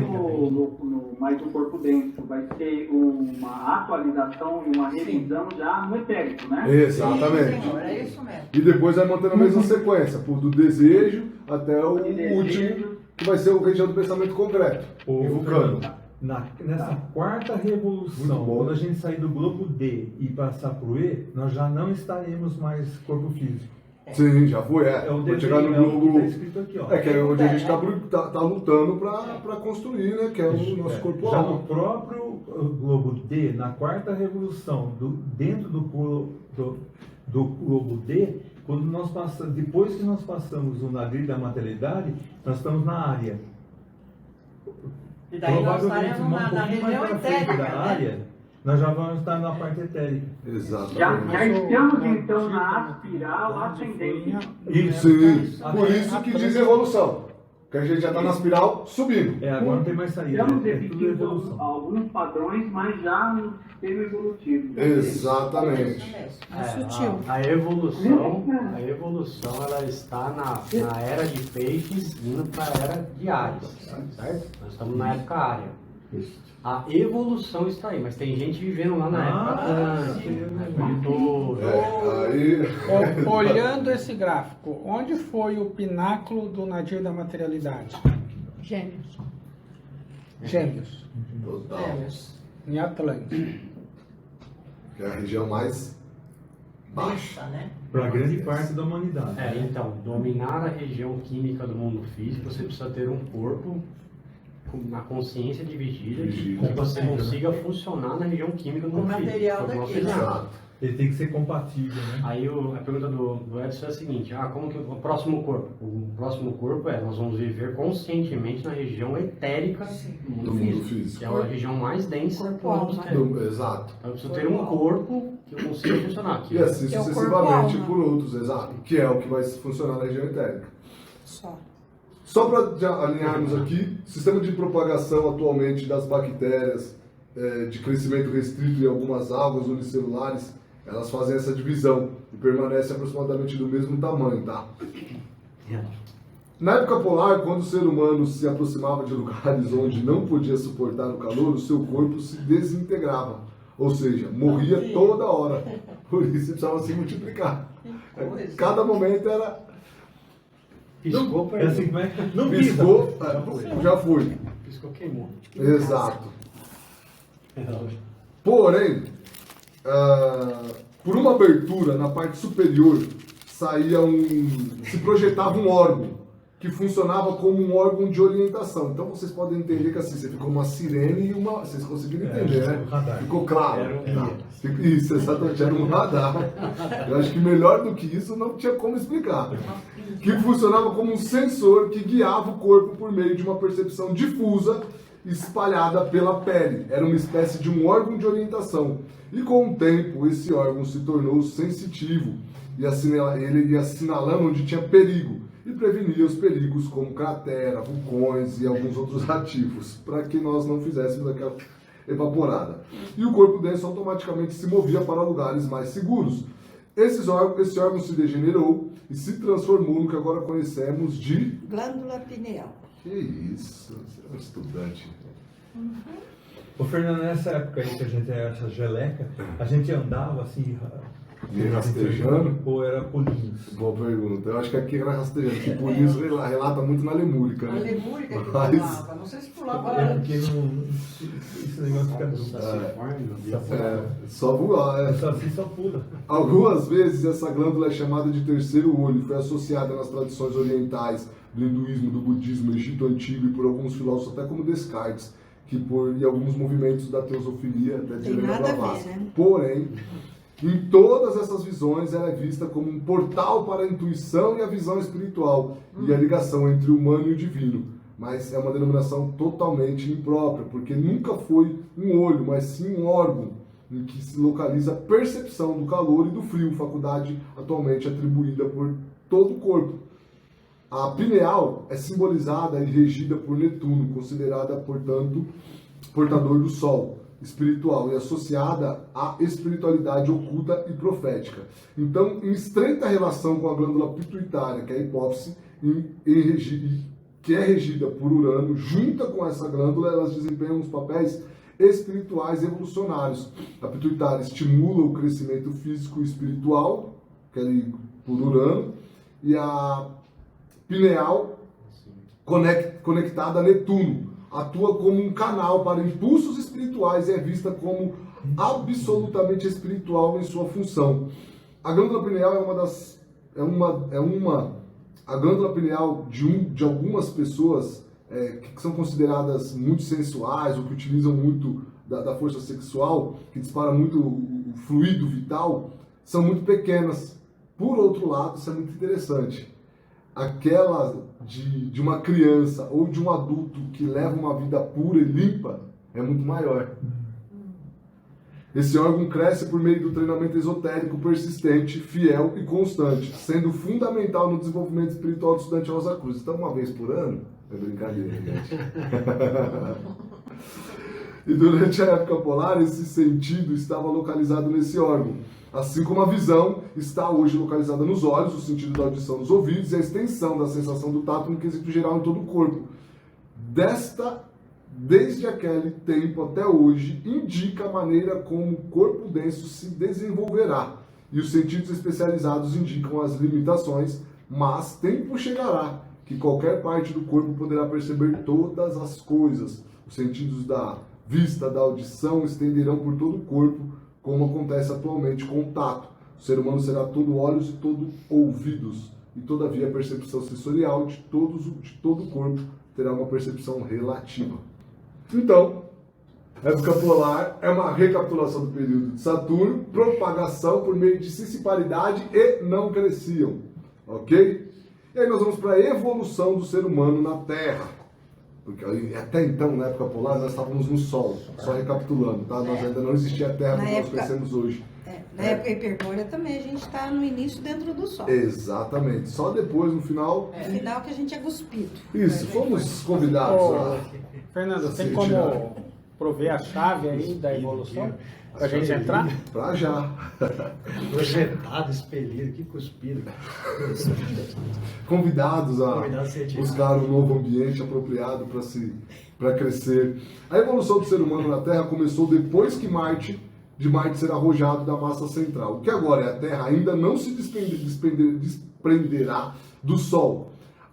mais um corpo denso. Vai ser uma atualização e uma revisão já no etérico, né? Exatamente. Sim, senhor, é isso mesmo. E depois vai mantendo a mesma sequência, do desejo até o último, que vai ser o que a gente chama do pensamento concreto. O vulcano. Nessa quarta revolução, quando a gente sair do globo D e passar para o E, nós já não estaremos mais corpo físico. Sim, já foi, o Vai chegar no desenho, globo. tá escrito aqui, ó. Que é onde a gente tá lutando para construir, né? Que é o nosso corpo Já alma. no próprio globo D, na quarta revolução, dentro do globo D, quando nós passamos, depois que nós passamos o navio da materialidade, nós estamos na área. E daí nós Provavelmente, estaremos na pouquinho região mais pra frente etérica, da né? área, nós já vamos estar na parte etérica. Exatamente. Já estamos então na espiral ascendente. Sim, por isso que diz evolução. Que a gente já está na espiral subindo. Agora não tem mais saída. Estamos É tudo repetindo evolução. alguns padrões, mas já no sistema evolutivo. Exatamente. A evolução ela está na era de peixes indo para a era de Áries, certo? Nós estamos na época área. A evolução está aí, mas tem gente vivendo lá na época Olhando esse gráfico, onde foi o pináculo do nadir da materialidade? Gêmeos. Gêmeos. Total. Em Atlântida. Que é a região mais baixa. Né? Para grande parte da humanidade. Então, dominar a região química do mundo físico, você precisa ter um corpo na consciência dividida, que você consiga funcionar na região química do mundo físico. material daqui, né? Ele tem que ser compatível, né? Aí a pergunta do Edson é a seguinte: como que o próximo corpo? O próximo corpo nós vamos viver conscientemente na região etérica do mundo físico, que é a região mais densa que nós temos. Exato. Então eu preciso ter um corpo que eu consiga funcionar. E assim sucessivamente por outros, exato. Que é o que vai funcionar na região etérica. Só para alinharmos aqui, sistema de propagação atualmente das bactérias de crescimento restrito em algumas algas unicelulares, elas fazem essa divisão e permanecem aproximadamente do mesmo tamanho, tá? Na época polar, quando o ser humano se aproximava de lugares onde não podia suportar o calor, o seu corpo se desintegrava, ou seja, morria toda hora. Por isso precisava se multiplicar. Cada momento era... Piscou, É assim, como é que... Não piscou, já foi. Piscou, queimou. Exato. Porém, por uma abertura na parte superior, se projetava um órgão que funcionava como um órgão de orientação. Então vocês podem entender que assim, você ficou uma sirene e uma... Vocês conseguiram entender, né? Ficou claro. Isso, exatamente, era um radar. Eu acho que melhor do que isso não tinha como explicar. Que funcionava como um sensor que guiava o corpo por meio de uma percepção difusa espalhada pela pele. Era uma espécie de um órgão de orientação. E com o tempo, esse órgão se tornou sensitivo e ele ia assinalando onde tinha perigo e prevenia os perigos como cratera, vulcões e alguns outros ativos, para que nós não fizéssemos aquela evaporada. E o corpo denso automaticamente se movia para lugares mais seguros. Esse órgão se degenerou e se transformou no que agora conhecemos de... glândula pineal. Que isso, você é um estudante. Ô Fernando, nessa época aí que a gente era essa geleca, a gente andava assim... Meio rastejando? Ou era pulinhos? Boa pergunta. Eu acho que aqui era rastejando, porque pulinhos relata muito na lemúrica, A né? lemúrica que pulava, não sei se pulava É antes. porque esse negócio fica duro. Só voar, Só pula. Algumas vezes essa glândula é chamada de terceiro olho, foi associada nas tradições orientais do hinduísmo, do budismo, do Egito Antigo e por alguns filósofos, até como Descartes, e alguns movimentos da teosofilia, até de Helena Blavatsky. Né? Porém, em todas essas visões, ela é vista como um portal para a intuição e a visão espiritual e a ligação entre o humano e o divino. Mas é uma denominação totalmente imprópria, porque nunca foi um olho, mas sim um órgão em que se localiza a percepção do calor e do frio, faculdade atualmente atribuída por todo o corpo. A pineal é simbolizada e regida por Netuno, considerada, portanto, portador do Sol espiritual e associada à espiritualidade oculta e profética. Então, em estreita relação com a glândula pituitária, que é a hipófise, que é regida por Urano, junta com essa glândula, elas desempenham os papéis espirituais evolucionários. A pituitária estimula o crescimento físico e espiritual, que é por Urano, e a pineal, conectada a Netuno, atua como um canal para impulsos espirituais e é vista como absolutamente espiritual em sua função. A glândula pineal é uma das a glândula pineal de algumas pessoas que são consideradas muito sensuais ou que utilizam muito da força sexual, que dispara muito o fluido vital, são muito pequenas. Por outro lado, isso é muito interessante. Aquela de uma criança ou de um adulto que leva uma vida pura e limpa é muito maior. Esse órgão cresce por meio do treinamento esotérico persistente, fiel e constante, sendo fundamental no desenvolvimento espiritual do estudante Rosa Cruz. Então, uma vez por ano, é brincadeira, gente. E durante a época polar, esse sentido estava localizado nesse órgão. Assim como a visão está hoje localizada nos olhos, o sentido da audição nos ouvidos e a extensão da sensação do tato no quesito geral em todo o corpo. Desde aquele tempo até hoje, indica a maneira como o corpo denso se desenvolverá. E os sentidos especializados indicam as limitações, mas tempo chegará que qualquer parte do corpo poderá perceber todas as coisas. Os sentidos da vista, da audição estenderão por todo o corpo, como acontece atualmente com o tato. O ser humano será todo olhos e todo ouvidos, e todavia a percepção sensorial de todo o corpo terá uma percepção relativa. Então, época polar é uma recapitulação do período de Saturno, propagação por meio de sessiparidade e não cresciam, ok? E aí nós vamos para a evolução do ser humano na Terra. Porque até então, na época polar, nós estávamos no Sol, só recapitulando, tá? Nós ainda não existia a Terra como nós conhecemos hoje. Na época hiperbórea também, a gente está no início dentro do Sol. Exatamente. Só depois, no final... No final que a gente é cuspido. Isso, fomos convidados. Fernando, tem como prover a chave aí da evolução? Pra gente entrar? Pra já. Projetado, expelido, que cuspido. Convidados a buscar um novo ambiente apropriado para crescer. A evolução do ser humano na Terra começou depois que Marte ser arrojado da massa central. O que agora é a Terra ainda não se desprenderá do Sol.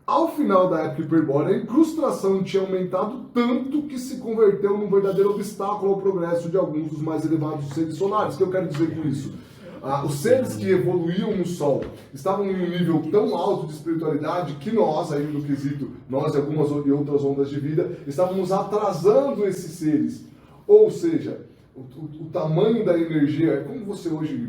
Ao final da época hiperbórea, a incrustação tinha aumentado tanto que se converteu num verdadeiro obstáculo ao progresso de alguns dos mais elevados seres solares. O que eu quero dizer com isso? Os seres que evoluíam no Sol estavam em um nível tão alto de espiritualidade que nós, aí no quesito, nós e algumas outras ondas de vida, estávamos atrasando esses seres. Ou seja, o tamanho da energia, é como você hoje...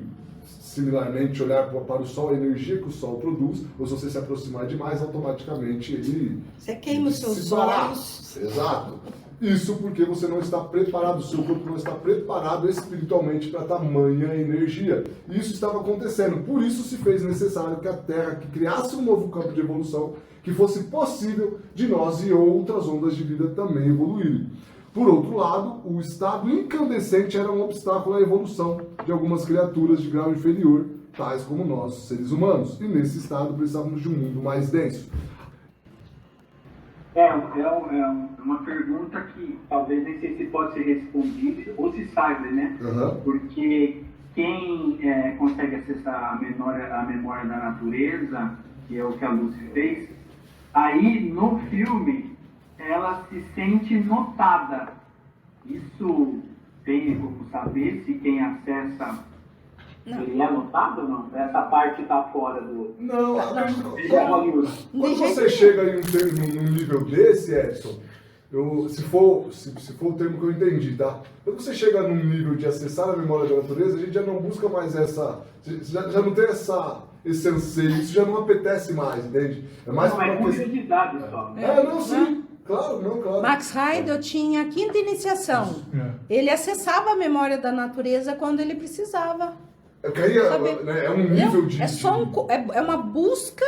similarmente, olhar para o Sol, a energia que o Sol produz, ou se você se aproximar demais, automaticamente ele... Você queima os seus olhos. Exato. Isso porque você não está preparado, o seu corpo não está preparado espiritualmente para tamanha energia. E isso estava acontecendo. Por isso se fez necessário que a Terra que criasse um novo campo de evolução, que fosse possível de nós e outras ondas de vida também evoluírem. Por outro lado, o estado incandescente era um obstáculo à evolução de algumas criaturas de grau inferior, tais como nós, seres humanos. E nesse estado precisávamos de um mundo mais denso. É uma pergunta que talvez nem sei se pode ser respondida ou se saiba, né? Porque quem consegue acessar a memória da natureza, que é o que a Lucy fez, aí no filme ela se sente notada. Isso tem como saber se quem acessa ele é notado ou não? Essa parte está fora do... Não, quando você chega em um nível desse, Edson, se for o termo que eu entendi, tá? Quando você chega num nível de acessar a memória da natureza, a gente já não busca mais já não tem esse anseio, isso já não apetece mais, entende? É mais uma curiosidade só. Não, sim. Claro, não, claro. Max Heidel tinha a quinta iniciação. Ele acessava a memória da natureza quando ele precisava. É um nível de... É uma busca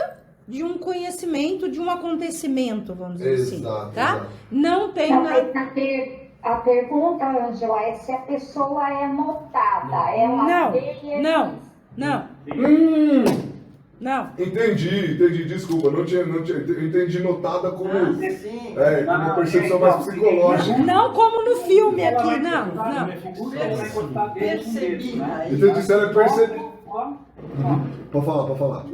de um conhecimento, de um acontecimento, vamos dizer assim. Tá? Exato. Não tem... A pergunta, Ângela, é se a pessoa é notada. Não. Entendi, desculpa, não tinha entendi notada como uma percepção mais psicológica. Não como no filme aqui, não. Percebi. Entendi, se ela é percebida. Pode falar.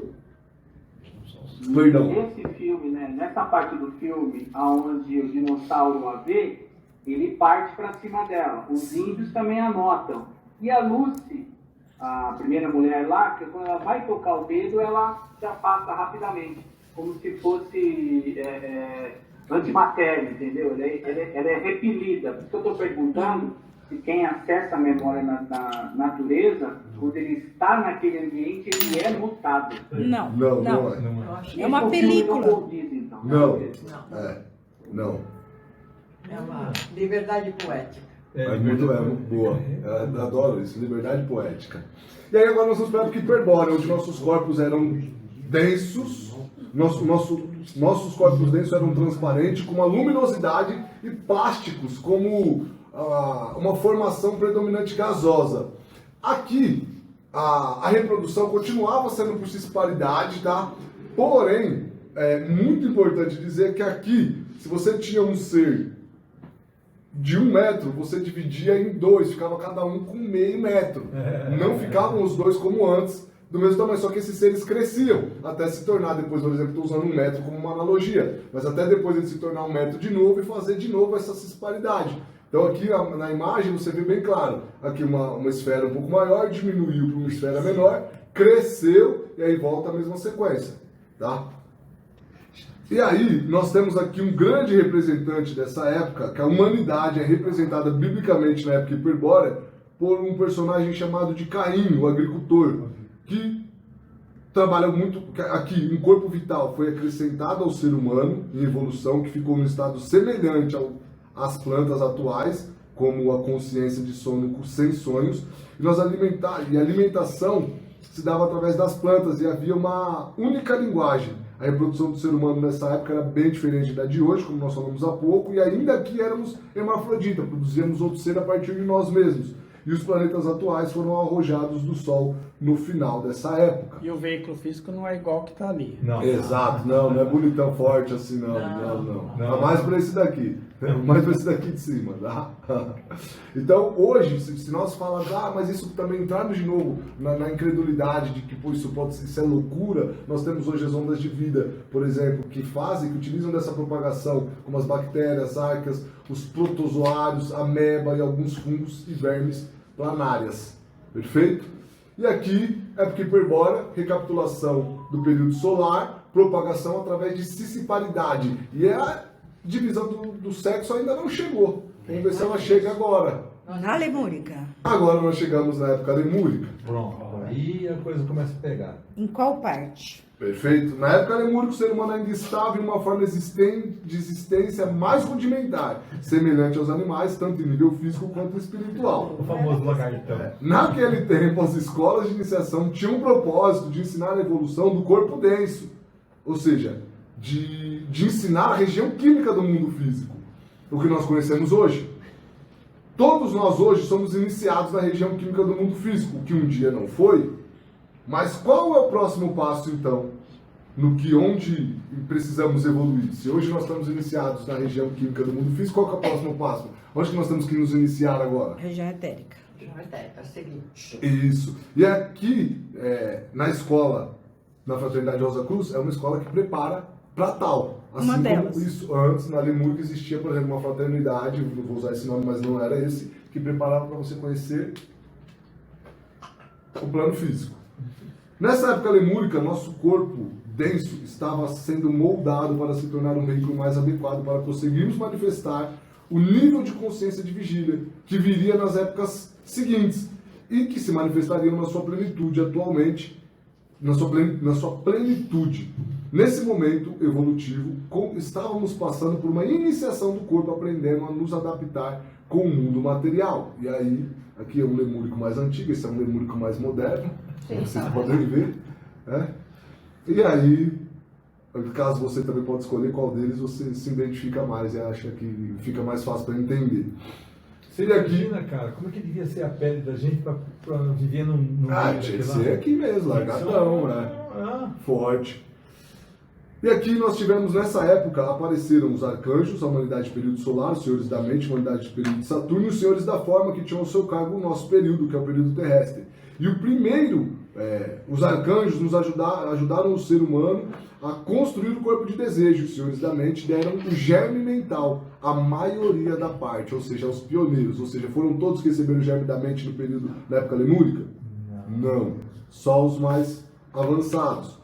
Perdão. Esse filme, né, nessa parte do filme, onde o dinossauro a vê, ele parte para cima dela. Os índios também anotam. E a Lucy, a primeira mulher lá, que quando ela vai tocar o dedo, ela já passa rapidamente, como se fosse antimatéria, entendeu? Ela é repelida. Por isso que eu estou perguntando se quem acessa a memória na natureza, quando ele está naquele ambiente, ele é mutado. Não. É uma película. Não condiz, então. Não. É uma liberdade poética. Muito boa. Eu adoro isso, liberdade poética. E aí agora nós vamos para a época hiperbórea, onde nossos corpos eram densos, nossos corpos densos eram transparentes, com uma luminosidade e plásticos, como uma formação predominante gasosa. Aqui, a reprodução continuava sendo por cisparidade, tá? Porém, é muito importante dizer que aqui, se você tinha um ser de 1 metro, você dividia em 2, ficava cada um com meio metro. Não ficavam os dois como antes, do mesmo tamanho, só que esses seres cresciam, até se tornar depois, por exemplo, estou usando 1 metro como uma analogia, mas até depois ele se tornar 1 metro de novo e fazer de novo essa cisparidade. Então aqui na imagem você vê bem claro, aqui uma esfera um pouco maior, diminuiu para uma esfera menor, cresceu e aí volta a mesma sequência, tá? E aí, nós temos aqui um grande representante dessa época, que a humanidade é representada biblicamente na época hiperbórea por um personagem chamado de Caim, o agricultor, que trabalha muito... Aqui, um corpo vital foi acrescentado ao ser humano em evolução, que ficou no estado semelhante às plantas atuais, como a consciência de sono sem sonhos, e a alimentação se dava através das plantas, e havia uma única linguagem. A reprodução do ser humano nessa época era bem diferente da de hoje, como nós falamos há pouco, e ainda que éramos hermafrodita, produzíamos outro ser a partir de nós mesmos. E os planetas atuais foram arrojados do Sol no final dessa época. E o veículo físico não é igual que está ali. Não. Exato, não é bonitão, forte assim, não. Mais para esse daqui. Mais para esse daqui de cima, tá? Então, hoje, se nós falarmos, mas isso também entrarmos de novo na incredulidade de que, pô, isso é loucura, nós temos hoje as ondas de vida, por exemplo, que utilizam dessa propagação, como as bactérias, arcas, os protozoários, ameba e alguns fungos e vermes planárias. Perfeito? E aqui, época hiperbórea, recapitulação do período solar, propagação através de cisparidade. E a divisão do sexo ainda não chegou. Vamos ver se ela chega agora. Na Lemúrica. Agora nós chegamos na época lemúrica. Pronto, aí a coisa começa a pegar. Em qual parte? Perfeito. Na época lemúrica, o ser humano ainda estava em uma forma de existência mais rudimentar, semelhante aos animais, tanto em nível físico quanto espiritual. O famoso lagartão. Naquele tempo, as escolas de iniciação tinham o propósito de ensinar a evolução do corpo denso, ou seja, de ensinar a região química do mundo físico, o que nós conhecemos hoje. Todos nós hoje somos iniciados na região química do mundo físico, o que um dia não foi. Mas qual é o próximo passo, então, onde precisamos evoluir? Se hoje nós estamos iniciados na região química do mundo físico, qual é o próximo passo? Onde que nós temos que nos iniciar agora? Região etérica. Região etérica, seguinte. Isso. E aqui, na escola, na Fraternidade Rosa Cruz, é uma escola que prepara para tal. Assim uma delas. Como isso, antes, na Lemúrica, existia, por exemplo, uma fraternidade, não vou usar esse nome, mas não era esse, que preparava para você conhecer o plano físico. Nessa época lemúrica, nosso corpo denso estava sendo moldado para se tornar um veículo mais adequado para conseguirmos manifestar o nível de consciência de vigília que viria nas épocas seguintes e que se manifestariam na sua plenitude atualmente, na sua plenitude. Nesse momento evolutivo, estávamos passando por uma iniciação do corpo, aprendendo a nos adaptar com o mundo material. E aí, aqui é um lemúrico mais antigo, esse é um lemúrico mais moderno, como vocês podem ver. E aí, caso você também pode escolher qual deles você se identifica mais e acha que fica mais fácil para entender. Você imagina, cara, como é que devia ser a pele da gente para viver no meio tinha que ser aqui mesmo, largadão, né? Forte. E aqui nós tivemos, nessa época, apareceram os arcanjos, a humanidade de período solar, os senhores da mente, a humanidade de período de Saturno, e os senhores da forma que tinham ao seu cargo o nosso período, que é o período terrestre. E o primeiro, os arcanjos nos ajudaram o ser humano a construir o corpo de desejo. Os senhores da mente deram o germe mental, a maioria da parte, ou seja, os pioneiros. Ou seja, foram todos que receberam o germe da mente no período da época lemúrica? Não, só os mais avançados.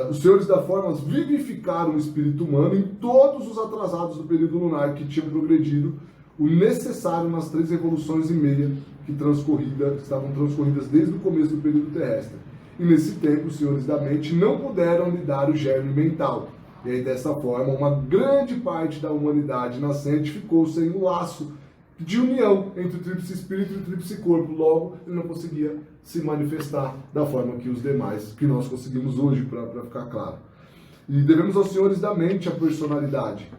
Os senhores da forma vivificaram o espírito humano em todos os atrasados do período lunar que tinham progredido o necessário nas 3 revoluções e meia que estavam transcorridas desde o começo do período terrestre. E nesse tempo, os senhores da mente não puderam lhe dar o germe mental. E aí, dessa forma, uma grande parte da humanidade nascente ficou sem o laço de união entre o tríplice espírito e o tríplice corpo. Logo, ele não conseguia se manifestar da forma que os demais, que nós conseguimos hoje, para ficar claro. E devemos aos senhores da mente a personalidade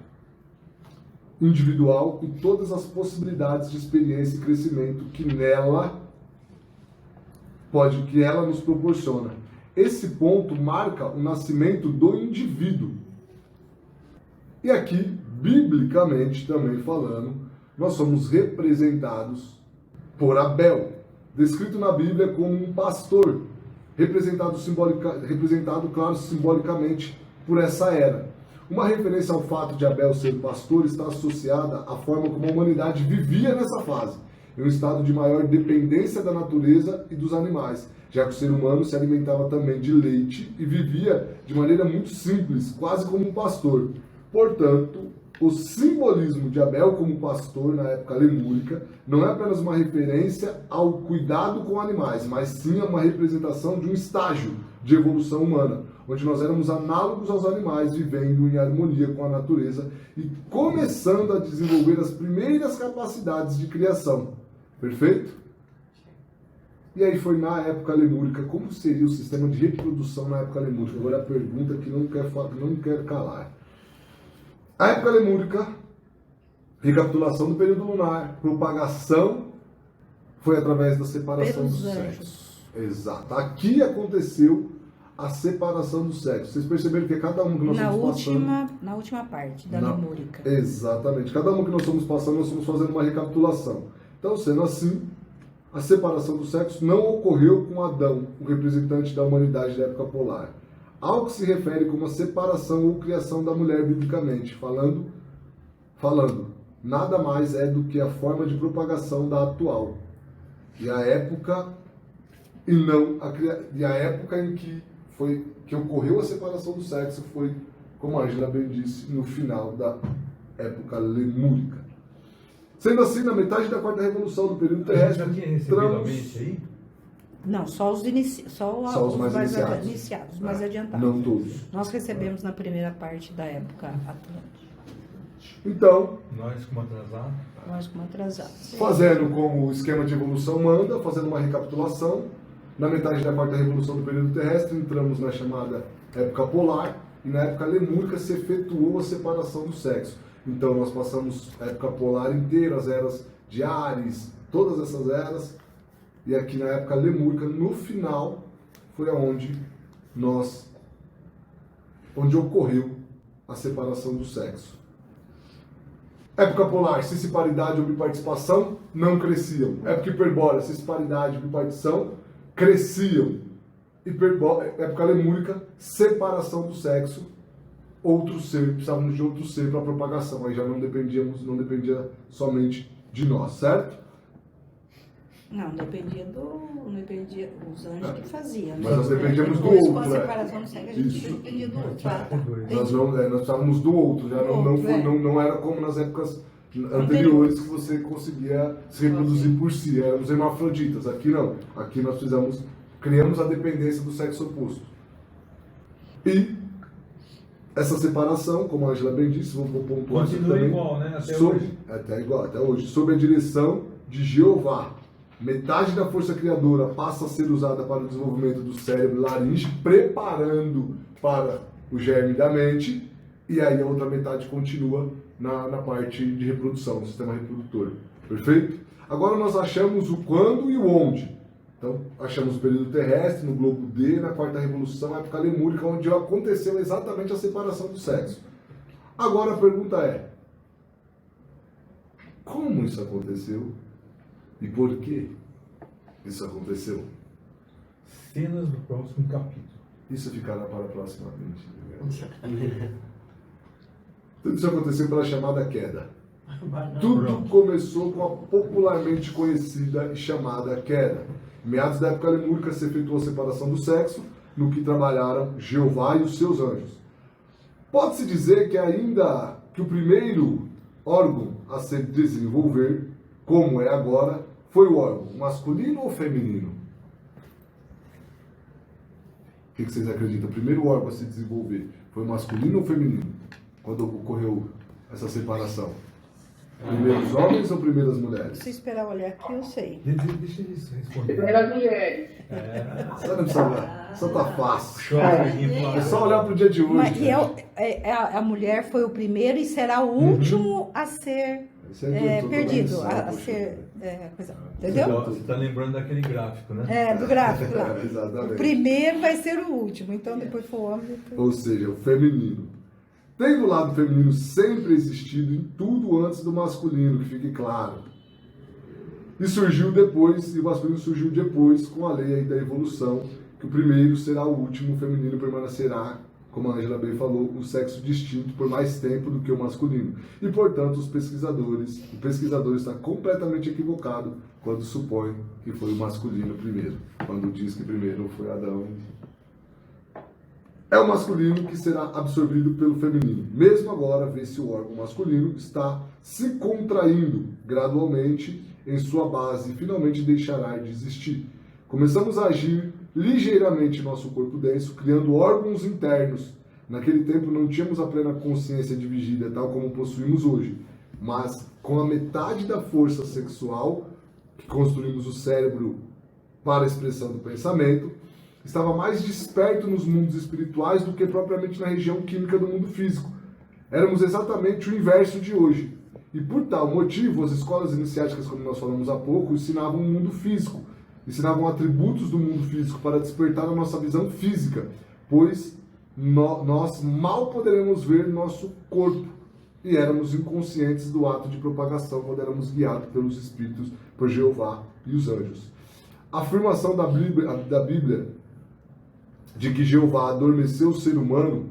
individual e todas as possibilidades de experiência e crescimento que ela nos proporciona. Esse ponto marca o nascimento do indivíduo. E aqui, biblicamente também falando, nós somos representados por Abel, descrito na Bíblia como um pastor, representado, claro, simbolicamente por essa era. Uma referência ao fato de Abel ser pastor está associada à forma como a humanidade vivia nessa fase, em um estado de maior dependência da natureza e dos animais, já que o ser humano se alimentava também de leite e vivia de maneira muito simples, quase como um pastor. Portanto, o simbolismo de Abel como pastor na época lemúrica não é apenas uma referência ao cuidado com animais, mas sim uma representação de um estágio de evolução humana, onde nós éramos análogos aos animais, vivendo em harmonia com a natureza e começando a desenvolver as primeiras capacidades de criação. Perfeito? E aí foi na época lemúrica. Como seria o sistema de reprodução na época lemúrica? Agora a pergunta que não quer calar. A época lemúrica, recapitulação do período lunar, propagação, foi através da separação dos sexos. Exato. Aqui aconteceu a separação dos sexos. Vocês perceberam que cada um que nós estamos passando... Na última parte da lemúrica. Exatamente. Cada um que nós estamos passando, nós estamos fazendo uma recapitulação. Então, sendo assim, a separação dos sexos não ocorreu com Adão, o representante da humanidade da época polar. Ao que se refere como a separação ou criação da mulher biblicamente, falando, nada mais é do que a forma de propagação da atual. E a época em que ocorreu a separação do sexo foi, como a Angela bem disse, no final da época lemúrica. Sendo assim, na metade da quarta revolução do período terrestre, Não, só os mais iniciados, mais adiantados. Não todos. Nós recebemos na primeira parte da época atlântica. Então, nós como atrasados. Fazendo como o esquema de evolução manda, fazendo uma recapitulação, na metade da quarta revolução do período terrestre, entramos na chamada época polar, e na época lemúrica se efetuou a separação do sexo. Então nós passamos a época polar inteira, as eras de Ares, todas essas eras, e aqui na época lemúrica, no final, foi onde ocorreu a separação do sexo. Época polar, cisparidade ou biparticipação, não cresciam. Época hiperbórea, cisparidade e bipartição, cresciam. Época lemúrica, separação do sexo, outro ser, precisávamos de outro ser para a propagação. Aí já não dependia somente de nós, certo? Não dependia dos anjos que faziam. Né? Mas nós dependíamos do outro. Com a separação do sexo, a gente dependia do outro. Nós precisávamos do outro, já não era como nas épocas anteriores que você conseguia se reproduzir por si, éramos hermafroditas. Aqui não, aqui nós criamos a dependência do sexo oposto. E essa separação, como a Angela bem disse, vou pontuar isso também. Igual, né? Até hoje. Sob a direção de Jeová. Metade da força criadora passa a ser usada para o desenvolvimento do cérebro laríngeo, preparando para o germe da mente, e aí a outra metade continua na parte de reprodução, no sistema reprodutor. Perfeito? Agora nós achamos o quando e o onde. Então, achamos o período terrestre, no globo D, na quarta revolução, a época lemúrica, onde aconteceu exatamente a separação do sexo. Agora a pergunta é, como isso aconteceu? E por que isso aconteceu? Cenas do próximo capítulo. Isso ficará para proximamente. Tudo isso aconteceu pela chamada queda. Tudo começou com a popularmente conhecida e chamada queda. Em meados da época lemúrica se efetuou a separação do sexo, no que trabalharam Jeová e os seus anjos. Pode-se dizer que ainda que o primeiro órgão a se desenvolver, como é agora, foi o órgão masculino ou feminino? O que vocês acreditam? O primeiro órgão a se desenvolver foi masculino ou feminino? Quando ocorreu essa separação? Primeiros homens ou primeiras mulheres? Se esperar olhar aqui, eu sei. Deixa eles responder. Primeiras mulheres. Você não precisa olhar. Só tá fácil. É só olhar pro dia de hoje. Mas, a mulher foi o primeiro e será o último a ser perdido. A ser. Entendeu? Você está lembrando daquele gráfico, né? Do gráfico lá. Exatamente. O primeiro vai ser o último. Então depois foi o homem. Depois... Ou seja, o feminino. Tendo o lado feminino sempre existido em tudo antes do masculino, que fique claro. E surgiu depois, e o masculino surgiu depois, com a lei aí da evolução, que o primeiro será o último, o feminino permanecerá, como a Angela bem falou, o sexo distinto por mais tempo do que o masculino. E, portanto, o pesquisador está completamente equivocado quando supõe que foi o masculino primeiro, quando diz que primeiro foi Adão. É o masculino que será absorvido pelo feminino. Mesmo agora, vê-se o órgão masculino está se contraindo gradualmente em sua base e finalmente deixará de existir. Começamos a agir ligeiramente em nosso corpo denso, criando órgãos internos. Naquele tempo não tínhamos a plena consciência de vigília, tal como possuímos hoje. Mas com a metade da força sexual, que construímos o cérebro para a expressão do pensamento, estava mais desperto nos mundos espirituais do que propriamente na região química do mundo físico. Éramos exatamente o inverso de hoje. E por tal motivo, as escolas iniciáticas, como nós falamos há pouco, ensinavam o mundo físico, ensinavam atributos do mundo físico para despertar a nossa visão física, pois nós mal poderemos ver nosso corpo e éramos inconscientes do ato de propagação quando éramos guiados pelos espíritos, por Jeová e os anjos. A afirmação da Bíblia de que Jeová adormeceu o ser humano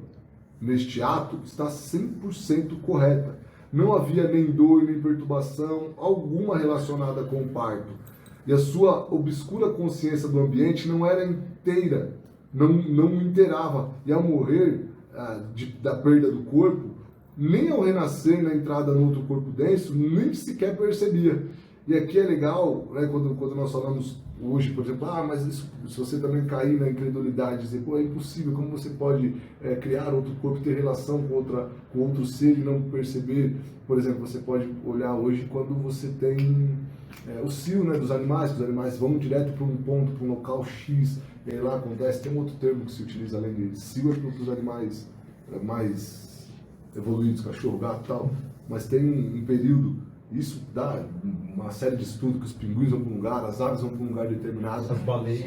neste ato está 100% correta. Não havia nem dor, nem perturbação alguma relacionada com o parto. E a sua obscura consciência do ambiente não era inteira, não inteirava. E ao morrer da perda do corpo, nem ao renascer na entrada no outro corpo denso, nem sequer percebia. E aqui é legal, né, quando nós falamos hoje, por exemplo, mas isso, se você também cair na incredulidade, dizer, é impossível, como você pode criar outro corpo, ter relação com outro ser e não perceber? Por exemplo, você pode olhar hoje quando você tem o cio, né, dos animais, que os animais vão direto para um ponto, para um local X, e aí lá acontece, tem um outro termo que se utiliza além de cio, é para os animais mais evoluídos, cachorro, gato e tal, mas tem um período. Isso dá uma série de estudos que os pinguins vão para um lugar, as aves vão para um lugar determinado,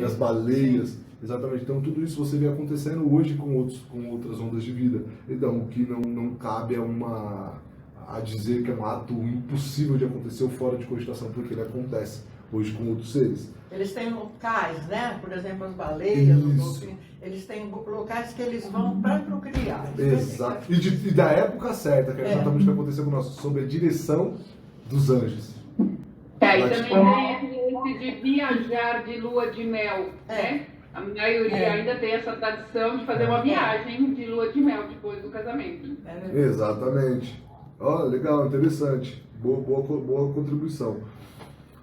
as baleias, exatamente. Então tudo isso você vê acontecendo hoje com outras ondas de vida. Então o que não cabe a dizer que é um ato impossível de acontecer ou fora de cogitação, porque ele acontece hoje com outros seres. Eles têm locais, né? Por exemplo, as baleias, os golfinhos, eles têm locais que eles vão para procriar. Exato. E da época certa, que é exatamente o que aconteceu com nós, sob a direção dos anjos. Aí também tem esse de viajar de lua de mel, né? A maioria ainda tem essa tradição de fazer uma viagem de lua de mel depois do casamento. Exatamente. Legal, interessante. Boa contribuição.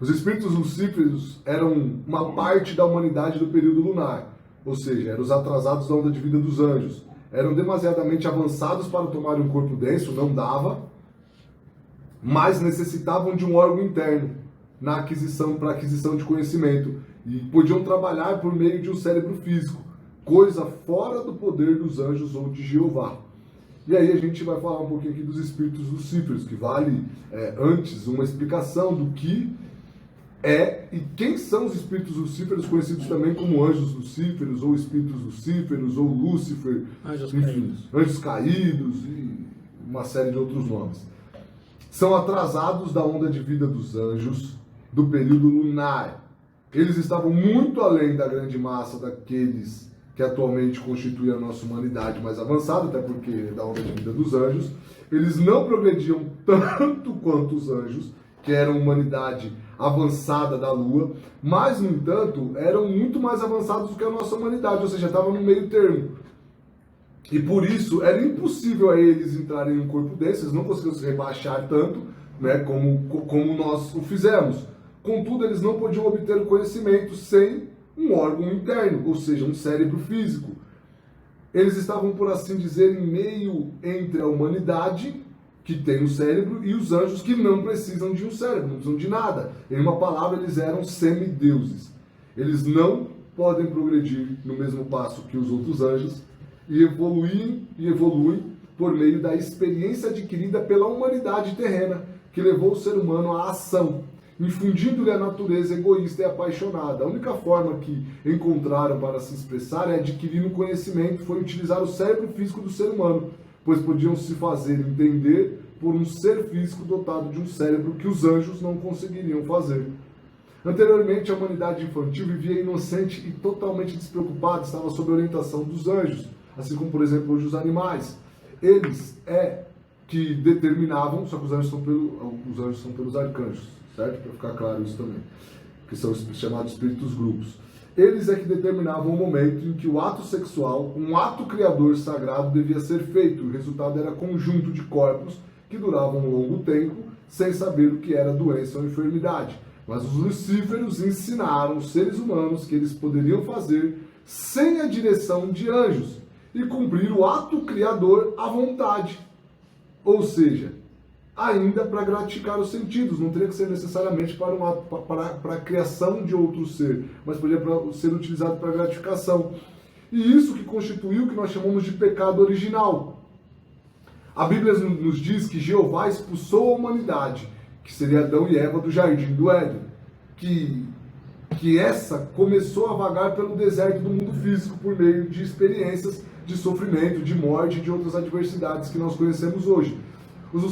Os espíritos lucíferos eram uma parte da humanidade do período lunar, ou seja, eram os atrasados da onda de vida dos anjos. Eram demasiadamente avançados para tomar um corpo denso, não dava, mas necessitavam de um órgão interno para aquisição de conhecimento e podiam trabalhar por meio de um cérebro físico, coisa fora do poder dos anjos ou de Jeová. E aí a gente vai falar um pouquinho aqui dos espíritos lucíferos, que vale antes uma explicação do que e quem são os espíritos lucíferos, conhecidos também como anjos lucíferos, ou espíritos lucíferos, ou Lúcifer, anjos caídos e uma série de outros nomes. São atrasados da onda de vida dos anjos do período lunar. Eles estavam muito além da grande massa daqueles que atualmente constituem a nossa humanidade mais avançada, até porque da onda de vida dos anjos. Eles não progrediam tanto quanto os anjos que eram humanidade avançada da Lua, mas, no entanto, eram muito mais avançados do que a nossa humanidade, ou seja, estavam no meio termo. E por isso era impossível a eles entrarem em um corpo desses, eles não conseguiam se rebaixar tanto, né, como nós o fizemos. Contudo, eles não podiam obter o conhecimento sem um órgão interno, ou seja, um cérebro físico. Eles estavam, por assim dizer, em meio entre a humanidade, que tem um cérebro, e os anjos, que não precisam de um cérebro, não precisam de nada. Em uma palavra, eles eram semideuses. Eles não podem progredir no mesmo passo que os outros anjos, e evoluem por meio da experiência adquirida pela humanidade terrena, que levou o ser humano à ação, infundindo-lhe a natureza egoísta e apaixonada. A única forma que encontraram para se expressar é adquirir um conhecimento, foi utilizar o cérebro físico do ser humano, pois podiam se fazer entender por um ser físico dotado de um cérebro que os anjos não conseguiriam fazer. Anteriormente, a humanidade infantil vivia inocente e totalmente despreocupada, estava sob a orientação dos anjos, assim como, por exemplo, hoje os animais. Eles que determinavam, só que os anjos são pelos arcanjos, certo? Para ficar claro isso também, que são chamados espíritos grupos. Eles é que determinavam o momento em que o ato sexual, um ato criador sagrado, devia ser feito. O resultado era conjunto de corpos que duravam um longo tempo, sem saber o que era doença ou enfermidade. Mas os lucíferos ensinaram os seres humanos que eles poderiam fazer sem a direção de anjos e cumprir o ato criador à vontade. Ou seja, ainda para gratificar os sentidos, não teria que ser necessariamente para a criação de outro ser, mas poderia ser utilizado para gratificação. E isso que constituiu o que nós chamamos de pecado original. A Bíblia nos diz que Jeová expulsou a humanidade, que seria Adão e Eva do jardim do Éden, que essa começou a vagar pelo deserto do mundo físico por meio de experiências de sofrimento, de morte e de outras adversidades que nós conhecemos hoje. Os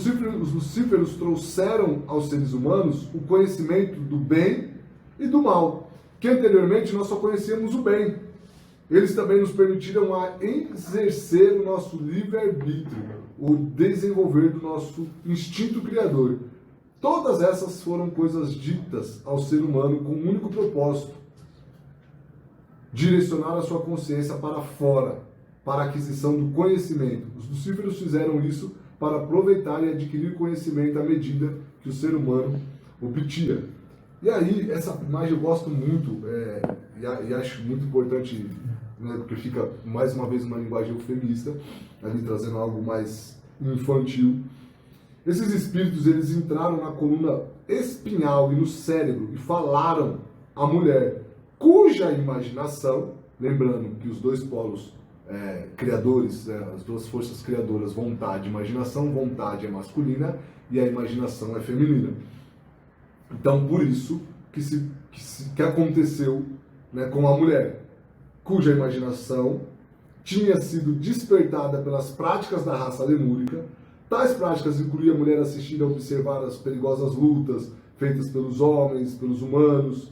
lucíferos trouxeram aos seres humanos o conhecimento do bem e do mal, que anteriormente nós só conhecíamos o bem. Eles também nos permitiram exercer o nosso livre-arbítrio, o desenvolver do nosso instinto criador. Todas essas foram coisas ditas ao ser humano com um único propósito: direcionar a sua consciência para fora, para a aquisição do conhecimento. Os lucíferos fizeram isso para aproveitar e adquirir conhecimento à medida que o ser humano obtinha. E aí, essa imagem eu gosto muito, e acho muito importante, né, porque fica, mais uma vez, uma linguagem eufemista, ali trazendo algo mais infantil. Esses espíritos, eles entraram na coluna espinhal e no cérebro e falaram à mulher, cuja imaginação, lembrando que os dois polos criadores, as duas forças criadoras, vontade e imaginação, vontade é masculina e a imaginação é feminina. Então, por isso que aconteceu, né, com a mulher, cuja imaginação tinha sido despertada pelas práticas da raça lemúrica. Tais práticas incluíam a mulher assistir a observar as perigosas lutas feitas pelos homens, pelos humanos,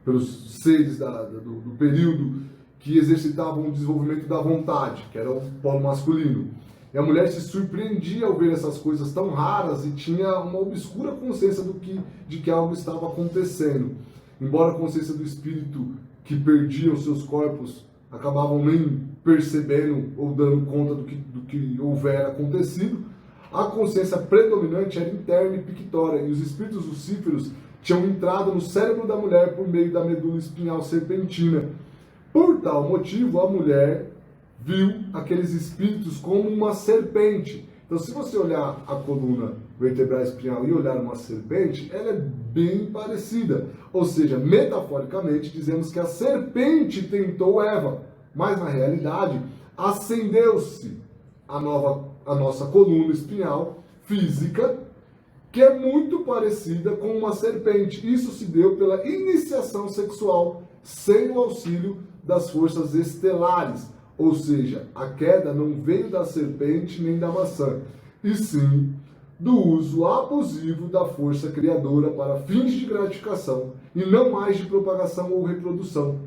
pelos seres do período, que exercitavam o desenvolvimento da vontade, que era o polo masculino. E a mulher se surpreendia ao ver essas coisas tão raras e tinha uma obscura consciência de que algo estava acontecendo. Embora a consciência do espírito que perdiam seus corpos acabavam nem percebendo ou dando conta do que houvera acontecido, a consciência predominante era interna e pictória, e os espíritos lucíferos tinham entrado no cérebro da mulher por meio da medula espinhal serpentina. Por tal motivo, a mulher viu aqueles espíritos como uma serpente. Então, se você olhar a coluna vertebral espinhal e olhar uma serpente, ela é bem parecida. Ou seja, metaforicamente, dizemos que a serpente tentou Eva, mas na realidade, acendeu-se a nossa coluna espinhal física, que é muito parecida com uma serpente. Isso se deu pela iniciação sexual, sem o auxílio das forças estelares. Ou seja, a queda não veio da serpente nem da maçã, e sim do uso abusivo da força criadora para fins de gratificação e não mais de propagação ou reprodução.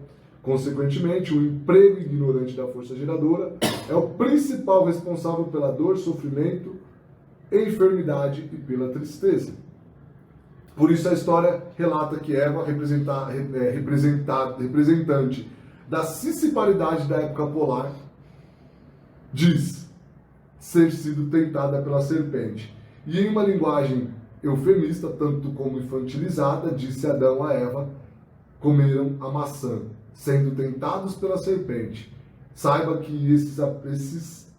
Consequentemente, o emprego ignorante da força geradora é o principal responsável pela dor, sofrimento enfermidade e pela tristeza. Por isso a história relata que Eva, representante da siciparidade da época polar, diz ser sido tentada pela serpente. E em uma linguagem eufemista, tanto como infantilizada, disse Adão a Eva: comeram a maçã, sendo tentados pela serpente. Saiba que esses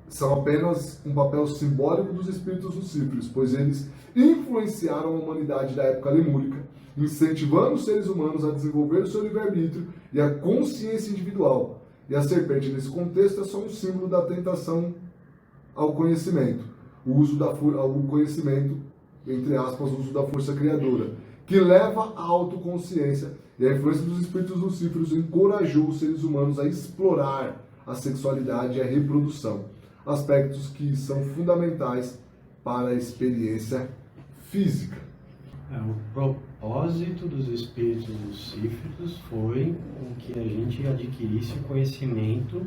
são apenas um papel simbólico dos espíritos lucíferos, pois eles influenciaram a humanidade da época lemúrica, incentivando os seres humanos a desenvolver o seu livre-arbítrio e a consciência individual. E a serpente, nesse contexto, é só um símbolo da tentação ao conhecimento, o uso ao conhecimento, entre aspas, o uso da força criadora, que leva à autoconsciência, e a influência dos espíritos lucíferos encorajou os seres humanos a explorar a sexualidade e a reprodução, aspectos que são fundamentais para a experiência física. O propósito dos espíritos lucíferos foi que a gente adquirisse o conhecimento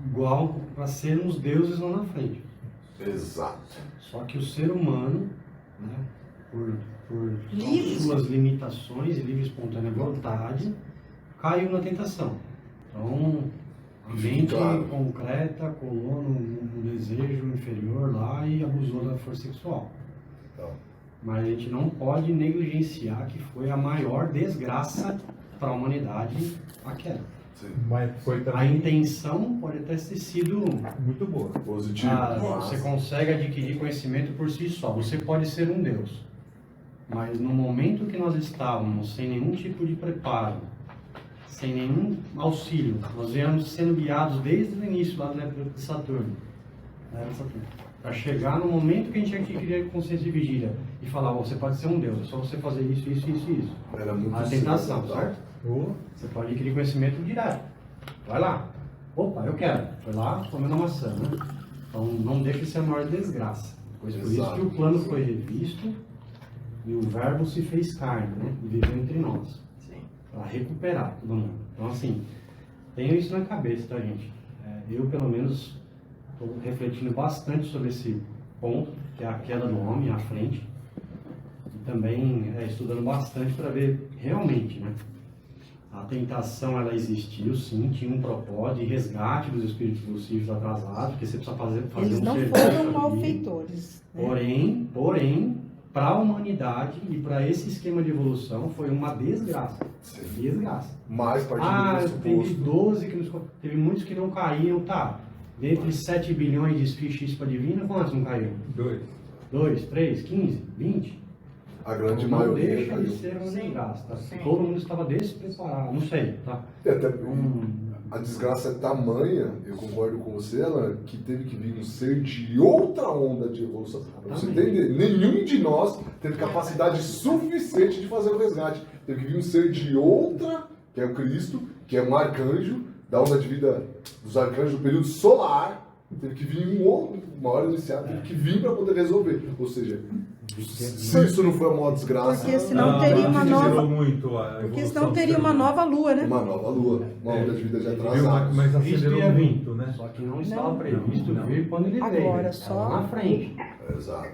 igual para sermos deuses lá na frente. Exato. Só que o ser humano, né, por suas limitações e livre e espontânea vontade, caiu na tentação. Então, a mente concreta colou no desejo inferior lá e abusou da força sexual. Mas a gente não pode negligenciar que foi a maior desgraça para a humanidade a queda. Sim. Mas foi também... A intenção pode até ter sido muito boa, positiva. Você consegue adquirir conhecimento por si só. Você pode ser um Deus. Mas no momento que nós estávamos sem nenhum tipo de preparo, sem nenhum auxílio, nós viemos sendo guiados desde o início lá da época de Saturno. Para chegar no momento que a gente adquirir consciência de vigília e falar: você pode ser um Deus, é só você fazer isso, isso, isso, isso. Era muito a tentação, certo? Você pode adquirir conhecimento direto. Vai lá. Opa, eu quero. Foi lá, comendo a maçã, né? Então não deixa de ser a maior desgraça. Pois por isso que o plano foi revisto e o verbo se fez carne, né? E viveu entre nós. Para recuperar todo mundo. Então assim, tenho isso na cabeça, tá, gente? Eu pelo menos estou refletindo bastante sobre esse ponto, que é a queda do homem à frente. E também estudando bastante para ver realmente, né? A tentação, ela existiu, sim, tinha um propósito de resgate dos espíritos lucíferos atrasados, porque você precisa fazer eles um não serviço foram ali. malfeitores. Né? Porém, para a humanidade e para esse esquema de evolução, foi uma desgraça. Sim. Desgraça. Mais partindo do teve 12, teve muitos que não caíram, tá? Dentre 7 bilhões de chispa divina, quantos não caíram? 2, 3, 15, 20? A grande não maioria deixa caiu. de ser uma desgraça, tá? Todo mundo estava despreparado, não sei, tá? E até a desgraça é tamanha, eu concordo com você, Alan, que teve que vir um ser de outra onda de evolução. Pra você entender, nenhum de nós teve capacidade suficiente de fazer o resgate. Teve que vir um ser de outra, que é o Cristo, que é um arcanjo, da onda de vida dos arcanjos do período solar. Teve que vir um outro, maior iniciado, teve que vir para poder resolver. Ou seja, se isso não foi uma desgraça... Porque senão teria uma nova... Porque senão teria uma nova lua, né? Uma nova lua, uma onda de vida já atrasada. Mas acelerou muito, né? Só que não estava previsto vir quando ele veio. Agora só... na frente. Exato.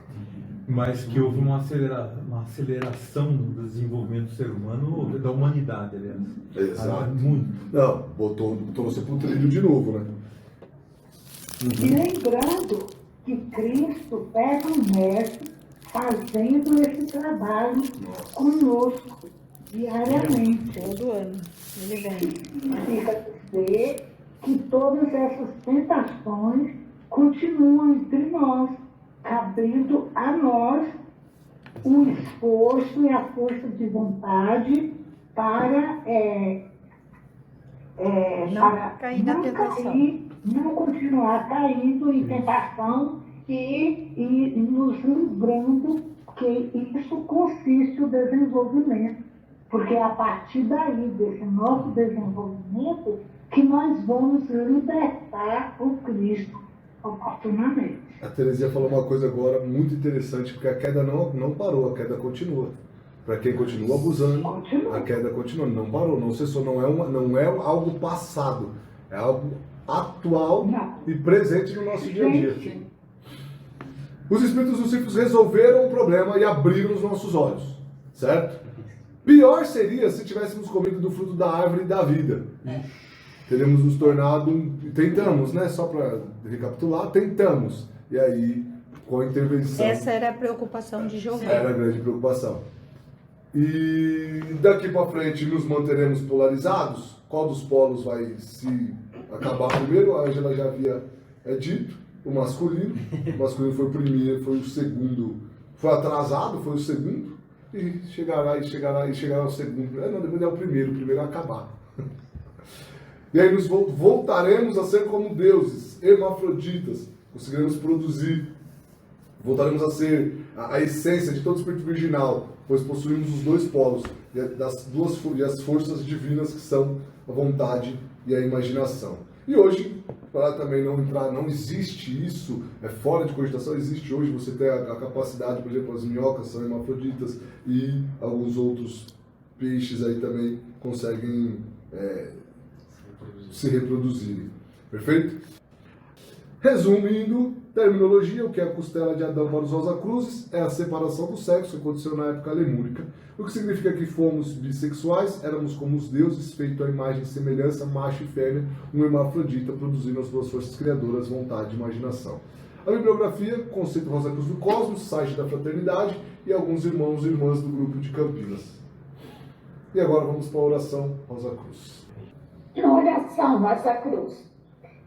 Mas que houve uma aceleração do desenvolvimento do ser humano, da humanidade, aliás. Exato. Muito. Não, botou você pro trilho de novo, né? E lembrando que Cristo é um mestre fazendo esse trabalho conosco diariamente. Todo ano. Ele vem. Significa dizer que todas essas tentações continuam entre nós, cabendo a nós o esforço e a força de vontade para não cair na tentação. Não continuar caindo em tentação e nos lembrando que isso consiste o desenvolvimento. Porque é a partir daí, desse nosso desenvolvimento, que nós vamos libertar o Cristo oportunamente. A Terezinha falou uma coisa agora muito interessante, porque a queda não parou, a queda continua. Para quem continua abusando, a queda continua, não parou, não cessou, não é algo passado, é algo atual e presente no nosso dia a dia. Os espíritos lucíferos resolveram o problema e abriram os nossos olhos, certo? Pior seria se tivéssemos comido do fruto da árvore da vida. Teríamos nos tornado, tentamos, né? Só para recapitular, tentamos. E aí, com a intervenção... Essa era a preocupação de Giovanni. Era a grande preocupação. E daqui para frente nos manteremos polarizados? Qual dos polos vai se acabar primeiro? A Ângela já havia dito, o masculino. O masculino foi o primeiro, foi o segundo, foi atrasado, foi o segundo, e chegará ao segundo. Não, depois é o primeiro a acabar. E aí nos voltaremos a ser como deuses, hermafroditas, conseguiremos produzir, voltaremos a ser a essência de todo espírito virginal, pois possuímos os dois polos, e as forças divinas que são a vontade e a imaginação. E hoje, para também não entrar, não existe isso, é fora de cogitação, existe hoje, você tem a capacidade, por exemplo, as minhocas são hermafroditas e alguns outros peixes aí também conseguem se reproduzirem. Perfeito? Resumindo, terminologia, o que é a costela de Adão para os Rosacruzes é a separação do sexo que aconteceu na época lemúrica, o que significa que fomos bissexuais, éramos como os deuses, feito à imagem e semelhança, macho e fêmea, um hermafrodita, produzindo as duas forças criadoras, vontade e imaginação. A bibliografia, conceito Rosacruz do Cosmos, site da Fraternidade e alguns irmãos e irmãs do grupo de Campinas. E agora vamos para a oração Rosacruz. Oração Rosacruz.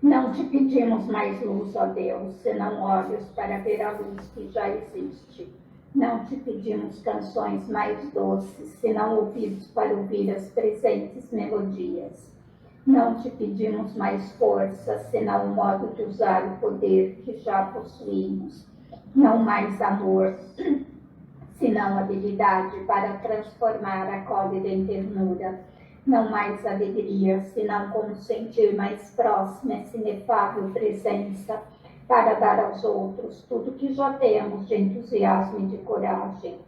Não te pedimos mais luz, ó Deus, senão olhos para ver a luz que já existe. Não te pedimos canções mais doces, senão ouvidos para ouvir as presentes melodias. Não te pedimos mais força, senão o modo de usar o poder que já possuímos. Não mais amor, senão habilidade para transformar a cólera em ternura. Não mais alegria, senão como sentir mais próxima essa inefável presença para dar aos outros tudo que já temos de entusiasmo e de coragem.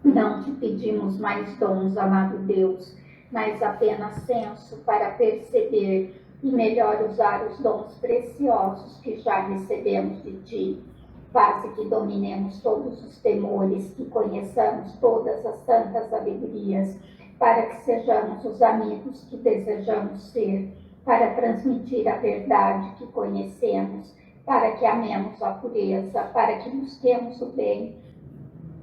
Não te pedimos mais dons, amado Deus, mas apenas senso para perceber e melhor usar os dons preciosos que já recebemos de Ti. Faze que dominemos todos os temores, que conheçamos todas as santas alegrias, para que sejamos os amigos que desejamos ser, para transmitir a verdade que conhecemos, para que amemos a pureza, para que busquemos o bem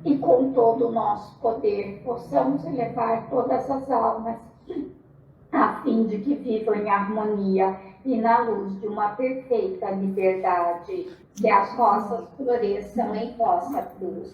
e com todo o nosso poder possamos elevar todas as almas, a fim de que vivam em harmonia e na luz de uma perfeita liberdade. Que as rosas floresçam em vossa cruz.